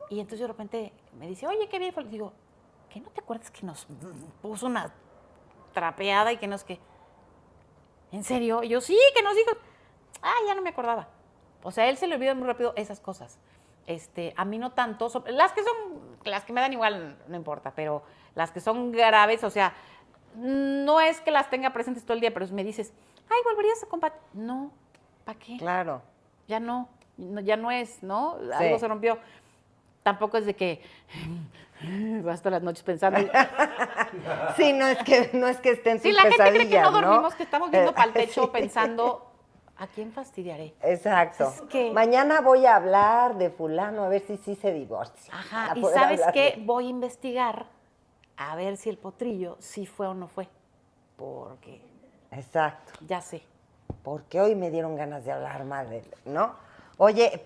Y entonces de repente me dice, oye, qué bien fue. Le digo, ¿qué no te acuerdas que nos puso una trapeada y que nos que... ¿En serio? Y yo, sí, que nos dijo... Ah, ya no me acordaba. O sea, él se le olvida muy rápido esas cosas. A mí no tanto. Las que me dan igual, no importa, pero las que son graves, o sea, no es que las tenga presentes todo el día, pero me dices, ay, ¿volverías a compartir? No, ¿para qué? Claro. Ya no, ya no es, ¿no? Algo se rompió. Tampoco es de que vas todas las noches pensando. Sí, no es que estén tus Sí, la gente cree que pesadillas, no dormimos, que estamos viendo para el techo Sí. pensando, ¿a quién fastidiaré? Exacto. Es que- Mañana voy a hablar de fulano a ver si sí se divorcia. Ajá, Para y poder ¿sabes hablar qué? de- Voy a investigar a ver si el potrillo sí fue o no fue. Porque Exacto. ya sé. Porque hoy me dieron ganas de hablar mal de él, ¿no? Oye,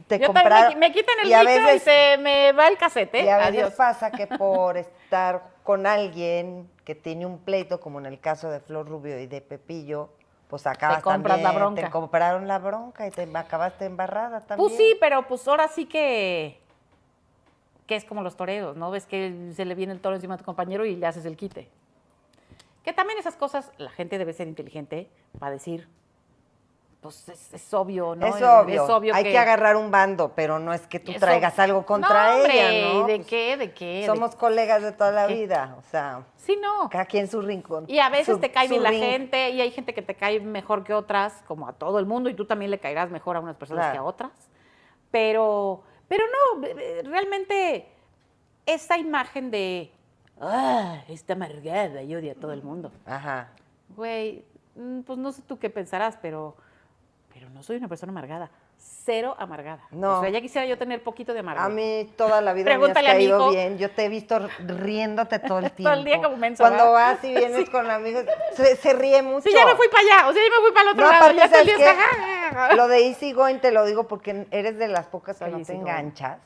te Yo compraron... también me quitan el y a micro y veces- se me va el casete. Y a veces Adiós. pasa que por estar con alguien que tiene un pleito, como en el caso de Flor Rubio y de Pepillo, pues acabas compras la también, bronca. te compraron la bronca y te acabaste embarrada también. Pues sí, pero pues ahora sí que es como los toreros, ¿no? Ves que se le viene el toro encima a tu compañero y le haces el quite. Que también esas cosas, la gente debe ser inteligente para decir, pues es obvio, ¿no? Es obvio. Es obvio Hay que agarrar un bando, pero no es que tú traigas algo contra no, hombre, ella, ¿no? ¿de Pues, qué? ¿De qué? somos colegas de toda la ¿Qué? vida, o sea, Sí, no. cada quien su rincón. Y a veces te cae su bien la ring. gente y hay gente que te cae mejor que otras, como a todo el mundo, y tú también le caerás mejor a unas personas Claro. que a otras. Pero no, realmente esa imagen de, está amargada y odia a todo el mundo. Ajá. Güey, pues no sé tú qué pensarás, pero no soy una persona amargada. Cero amargada. No. O sea, ya quisiera yo tener poquito de amargura. A mí toda la vida me has Pregúntale a mi caído hijo. bien. Yo te he visto riéndote todo el tiempo. Todo el día como mensa, Cuando ¿verdad? vas y vienes con amigos, se ríe mucho. Sí, ya me fui para allá, o sea, ya me fui para el otro No, lado. aparte, Ya todo el ¿sabes día qué? está... Lo de Easy Going te lo digo porque eres de las pocas que Soy no te easy going. enganchas.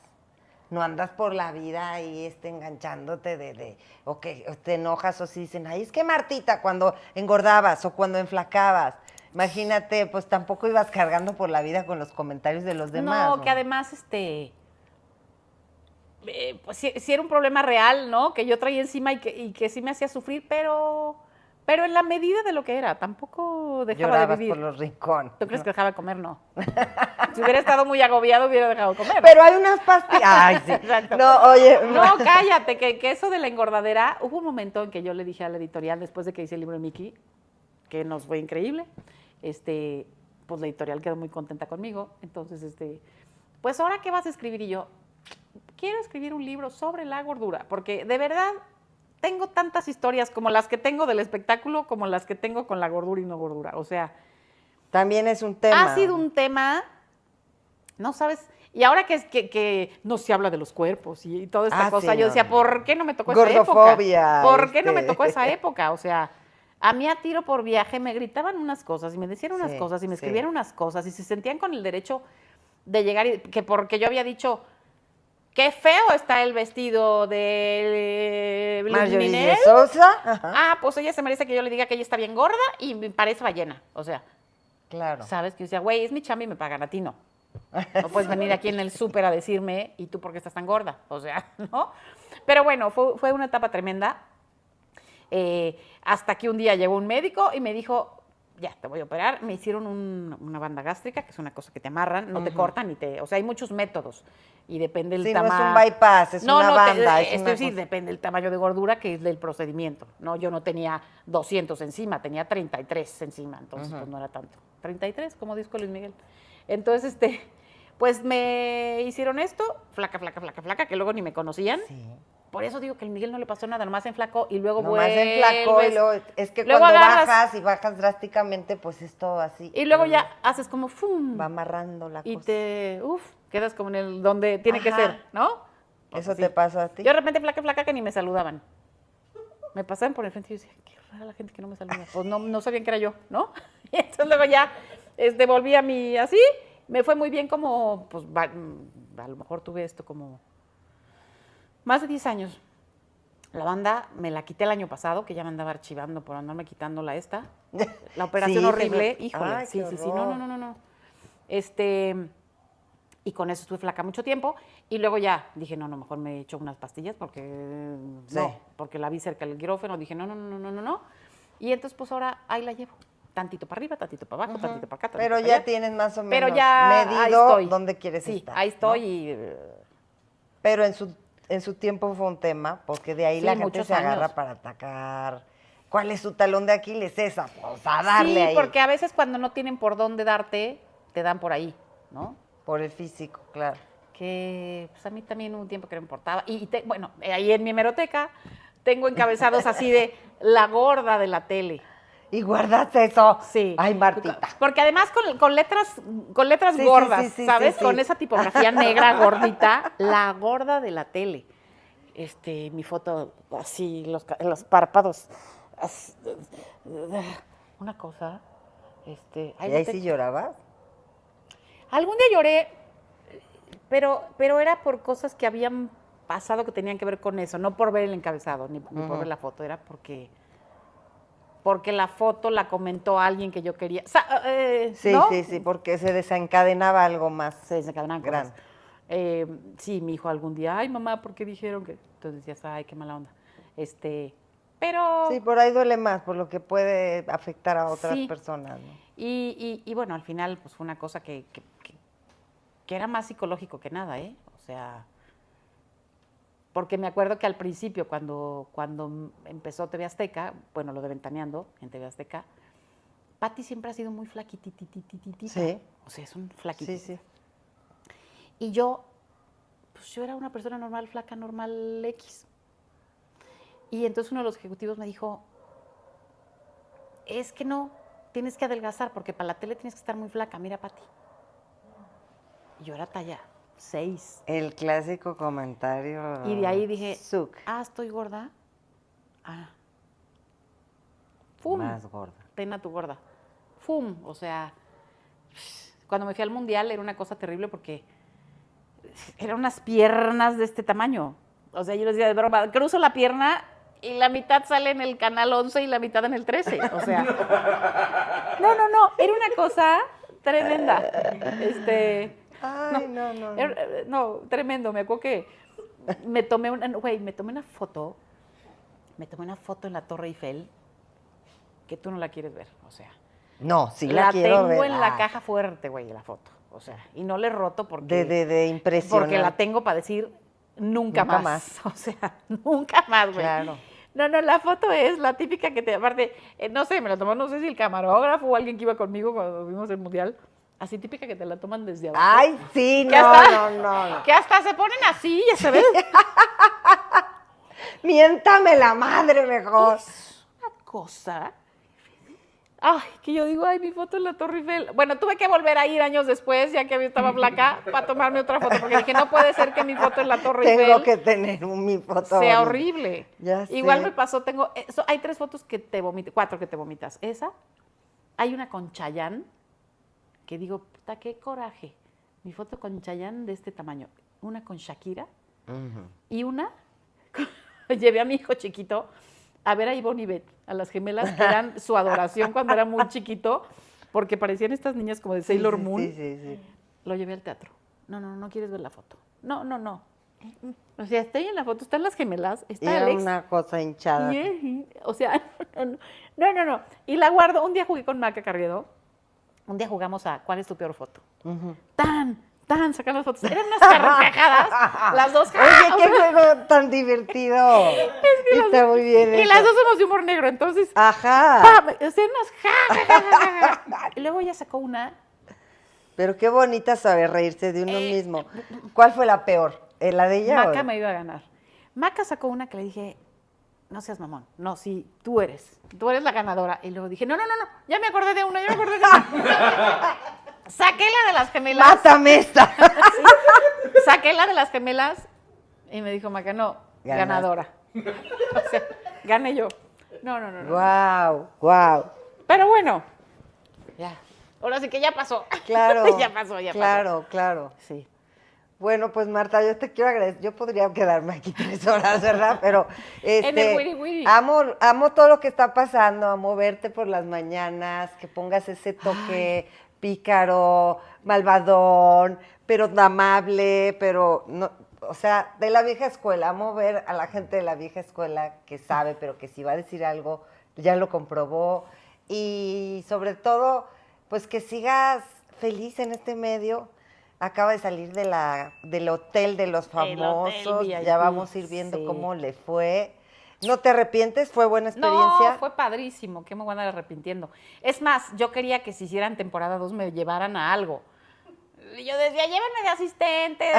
No andas por la vida ahí enganchándote o que te enojas o si dicen, ay, es que Martita, cuando engordabas o cuando enflacabas, imagínate, pues tampoco ibas cargando por la vida con los comentarios de los demás. No, que además, pues sí era un problema real, ¿no? Que yo traía encima y que sí me hacía sufrir, pero en la medida de lo que era, tampoco dejaba Llorabas de vivir. por los rincones. ¿Tú crees que dejaba de comer? No. Si hubiera estado muy agobiado, hubiera dejado de comer. Pero hay unas pastillas. Ay, sí. Exacto. No, oye. No, cállate, que eso de la engordadera, hubo un momento en que yo le dije a la editorial, después de que hice el libro de Mickey, que nos fue increíble, pues la editorial quedó muy contenta conmigo, entonces, pues ahora, ¿qué vas a escribir? Y yo, quiero escribir un libro sobre la gordura, porque de verdad tengo tantas historias como las que tengo del espectáculo, como las que tengo con la gordura y no gordura, o sea, También es un tema. ha sido un tema, no sabes, y ahora que no se habla de los cuerpos y toda esta cosa, sí, yo no, decía, no. ¿por qué no me tocó esa época? Gordofobia, ¿Por qué no me tocó esa época? O sea, a mí a tiro por viaje me gritaban unas cosas y me decían unas Sí, cosas y me sí. escribían unas cosas y se sentían con el derecho de llegar y que porque yo había dicho, qué feo está el vestido de Luis Marjorie Ninel. de Sosa. Ajá. Ah, pues ella se merece que yo le diga que ella está bien gorda y me parece ballena. O sea, Claro. ¿sabes? Que yo decía, güey, es mi chamba y me pagan, a ti no. No puedes venir aquí en el súper a decirme, ¿y tú por qué estás tan gorda? O sea, ¿no? Pero bueno, fue una etapa tremenda. Hasta que un día llegó un médico y me dijo, ya, te voy a operar. Me hicieron una banda gástrica, que es una cosa que te amarran, no te cortan, o sea, hay muchos métodos. Y depende del Sí, tamaño. no es un bypass, es una banda. Es decir, depende del tamaño de gordura que es del procedimiento. No, yo no tenía 200 encima, tenía 33 encima, entonces pues no era tanto. 33, como disco Luis Miguel. Entonces, pues me hicieron esto, flaca, que luego ni me conocían. Sí. Por eso digo que al Miguel no le pasó nada, nomás enflacó y luego Nomás enflacó y luego, es que Luego cuando agarras- bajas drásticamente, pues es todo así. Y luego ya haces como ¡fum! Va amarrando la Y cosa. quedas como en el donde tiene que Ajá. ser, ¿no? Pues ¿Eso así. te pasa a ti? Yo de repente flaca que ni me saludaban. Me pasaban por el frente y yo decía, qué rara la gente que no me saluda. Pues no sabían que era yo, ¿no? Y entonces luego ya volví a mi así, me fue muy bien como, pues a lo mejor tuve esto como más de 10 años. La banda me la quité el año pasado, que ya me andaba archivando por andarme quitándola esta. La operación Sí, horrible, te- híjole, Ay, sí, qué sí, horror. no. Y con eso estuve flaca mucho tiempo. Y luego ya dije, no, mejor me echo unas pastillas porque Sí. no, porque la vi cerca del quirófano. Dije, no. Y entonces, pues ahora ahí la llevo. Tantito para arriba, tantito para abajo, tantito para acá, tantito Pero para ya allá. tienes más o menos Pero ya ahí medido estoy. dónde quieres Sí, estar. ahí ¿no? estoy y Pero en su tiempo fue un tema, porque de ahí Sí, la gente muchos se agarra años. para atacar. ¿Cuál es su talón de Aquiles? Esa, pues a darle sí, ahí. porque a veces cuando no tienen por dónde darte, te dan por ahí, ¿no? Por el físico, claro. Que pues a mí también hubo un tiempo que no me importaba. Bueno, ahí en mi hemeroteca tengo encabezados así de la gorda de la tele. Y guardaste eso. Sí. Ay, Martita. Porque además con letras Sí, gordas, sí, sí, ¿sabes? sí, sí. Con esa tipografía negra gordita, la gorda de la tele. Mi foto así, los párpados. Una cosa. ¿Y ahí sí llorabas? Algún día lloré, pero era por cosas que habían pasado que tenían que ver con eso, no por ver el encabezado, ni por ver la foto, era porque la foto la comentó alguien que yo quería. Sí, ¿no? sí, porque se desencadenaba algo más. Se desencadenaban cosas. Sí, mi hijo algún día, ay mamá, ¿por qué dijeron que? Entonces decías, ay, qué mala onda. Pero Sí, por ahí duele más, por lo que puede afectar a otras Sí. personas, ¿no? y bueno, al final pues fue una cosa que era más psicológico que nada, ¿eh? O sea, porque me acuerdo que al principio, cuando empezó TV Azteca, bueno, lo de Ventaneando en TV Azteca, Patti siempre ha sido muy flaquititititita. Sí. O sea, es un Sí, flaquitito. sí. Y yo, pues yo era una persona normal, flaca, normal X. Y entonces uno de los ejecutivos me dijo, es que no, tienes que adelgazar porque para la tele tienes que estar muy flaca, mira Pati. Y yo era talla 6. El clásico comentario. Y de ahí dije, Zuc, estoy gorda. Ah. Fum. más gorda. Pena tu gorda. Fum. O sea, cuando me fui al mundial era una cosa terrible porque eran unas piernas de este tamaño. O sea, yo les decía de broma, cruzo la pierna y la mitad sale en el canal 11 y la mitad en el 13. O sea, no, era una cosa tremenda. Ay, no. No, tremendo. Me acuerdo que me tomé una foto en la Torre Eiffel que tú no la quieres ver, o sea. No, sí la quiero tengo ver. en la caja fuerte, güey, la foto. O sea, y no le he roto porque... De impresionante. Porque la tengo para decir nunca más. O sea, nunca más, güey. Claro. No, la foto es la típica que te... Aparte, no sé, me la tomó, no sé si el camarógrafo o alguien que iba conmigo cuando vimos el mundial. Así típica que te la toman desde abajo. Ay, sí, Que no. Que hasta se ponen así, ya sabes. Miéntame la madre mejor. Es una cosa... Ay, que yo digo, ay, mi foto en la Torre Eiffel. Bueno, tuve que volver a ir años después, ya que estaba flaca, para tomarme otra foto, porque dije, no puede ser que mi foto en la Torre Eiffel Tengo que tener mi foto. sea bonita. horrible. Ya sé. Igual me pasó, hay 3 fotos que te vomitas, 4 que te vomitas. Esa, hay una con Chayanne, que digo, puta, qué coraje. Mi foto con Chayanne de este tamaño. Una con Shakira Ujú. y una, llevé a mi hijo chiquito a ver a Ivonne y Beth, a las gemelas que eran su adoración cuando era muy chiquito, porque parecían estas niñas como de Sailor Sí, Moon. Sí. Lo llevé al teatro. No quieres ver la foto. No. O sea, estoy en la foto, están las gemelas, está Era Alex. una cosa hinchada. O sea, no. Y la guardo. Un día jugué con Maca Carriedo. Un día jugamos a ¿cuál es tu peor foto? Ujú. Sacan las fotos. Eran unas carcajadas, las dos. Oye, qué juego tan divertido. Está muy bien. Y eso. las dos somos de humor negro, entonces. Ajá. ¡Pam! O sea, unas Y luego ella sacó una. Pero qué bonita saber reírse de uno mismo. ¿Cuál fue la peor? ¿La de ella? Maca o- me iba a ganar. Maca sacó una que le dije, no seas mamón. No, sí, tú eres la ganadora. Y luego dije, no, ya me acordé de una. Saqué la de las gemelas. ¡Mátame esta! Saqué la de las gemelas y me dijo Maca, no, Ganaste. ganadora. O sea, gané yo. No. Guau. Pero bueno, ya. Ahora sí que ya pasó. Claro. ya pasó. Claro. Sí. Bueno, pues Marta, yo te quiero agradecer. Yo podría quedarme aquí 3 horas, ¿verdad? Pero En el wiri wiri. amo todo lo que está pasando, amo verte por las mañanas, que pongas ese toque pícaro, malvadón, pero amable, pero no, o sea, de la vieja escuela. Amo ver a la gente de la vieja escuela que sabe, pero que si va a decir algo, ya lo comprobó. Y sobre todo, pues que sigas feliz en este medio. Acaba de salir del hotel de los El hotel famosos, VIP, ya vamos a ir viendo sí. cómo le fue. ¿No te arrepientes? ¿Fue buena experiencia? No, fue padrísimo, que me voy a andar arrepintiendo. Es más, yo quería que si hicieran temporada 2 me llevaran a algo. Y yo decía, llévenme de asistente,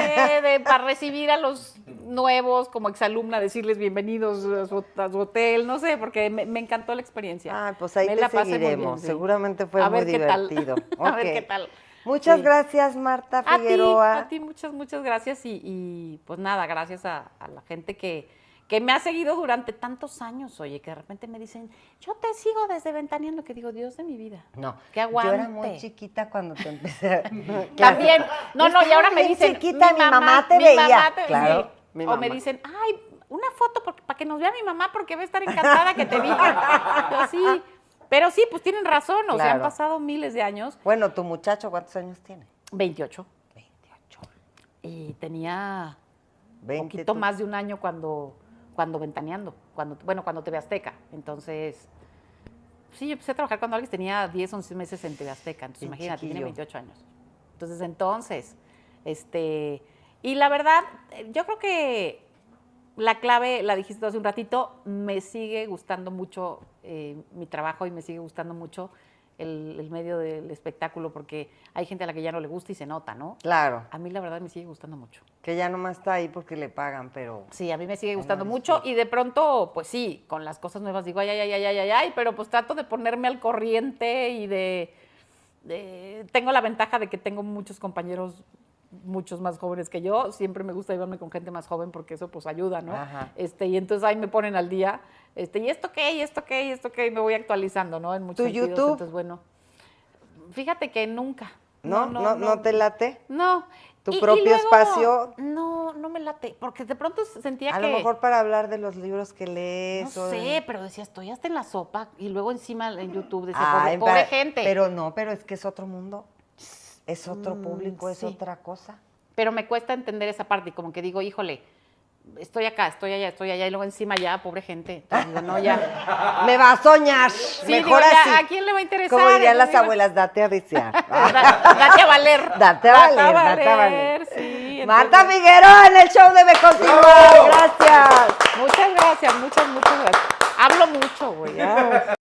para recibir a los nuevos como exalumna, decirles bienvenidos a su hotel, no sé, porque me encantó la experiencia. Ah, pues ahí Me te la pasé muy seguiremos. bien, sí. Seguramente fue A muy ver qué tal. divertido. A ver Ok. qué tal. Muchas Sí. gracias, Marta Figueroa. A ti muchas gracias y pues nada, gracias a la gente que me ha seguido durante tantos años, oye, que de repente me dicen, yo te sigo desde Ventaneando, que digo, Dios de mi vida. No, que aguante. yo era muy chiquita cuando te empecé. También, no, y ahora me bien dicen, chiquita, mi mamá te veía. Claro, sí. mi O me mamá. dicen, ay, una foto para que nos vea mi mamá porque va a estar encantada que te vi. Yo sí, pero sí, pues tienen razón, o sea, han Claro. pasado miles de años. Bueno, tu muchacho, ¿cuántos años tiene? 28. 28. Y tenía 20. poquito más de un año cuando cuando Ventaneando, cuando TV Azteca. Entonces, sí, yo empecé a trabajar cuando Alex tenía 10, 11 meses en TV Azteca. Entonces, Bien imagínate, tiene chiquillo. 28 años. Entonces, y la verdad, yo creo que la clave, la dijiste hace un ratito, me sigue gustando mucho mi trabajo y me sigue gustando mucho el medio del espectáculo, porque hay gente a la que ya no le gusta y se nota, ¿no? Claro, A mí la verdad me sigue gustando mucho. que ya nomás está ahí porque le pagan, pero... Sí, a mí me sigue gustando no, mucho sí. y de pronto, pues sí, con las cosas nuevas digo, ay, ay, ay, ay, ay, ay, ay, pero pues trato de ponerme al corriente y tengo la ventaja de que tengo muchos compañeros, muchos más jóvenes que yo. Siempre me gusta llevarme con gente más joven porque eso pues ayuda, ¿no? Ajá. Y entonces ahí me ponen al día, y esto qué, y esto qué, y esto qué, y me voy actualizando, ¿no? En muchos ¿Tu sentidos. YouTube? Entonces, bueno, fíjate que nunca. ¿No te late? No. ¿Tu Y propio luego, espacio? No me late, porque de pronto sentía A que... lo mejor para hablar de los libros que lees. No o de- sé, pero decía, estoy hasta en la sopa, y luego encima en YouTube decía, Ay, pobre gente. Pero es que es otro mundo. Es otro público, es sí. otra cosa. Pero me cuesta entender esa parte, y como que digo, híjole, estoy acá, estoy allá, y luego encima ya, pobre gente. Entonces digo, no, ya. Me va a soñar. Sí, Mejor digo, ya, así. ¿a quién le va a interesar? Como dirían las Entonces, abuelas, date a desear. Date a valer. Date a valer, date a valer. Sí, Marta entonces, Figueroa en el show debe continuar. Gracias. muchas gracias. Hablo mucho, güey. ya.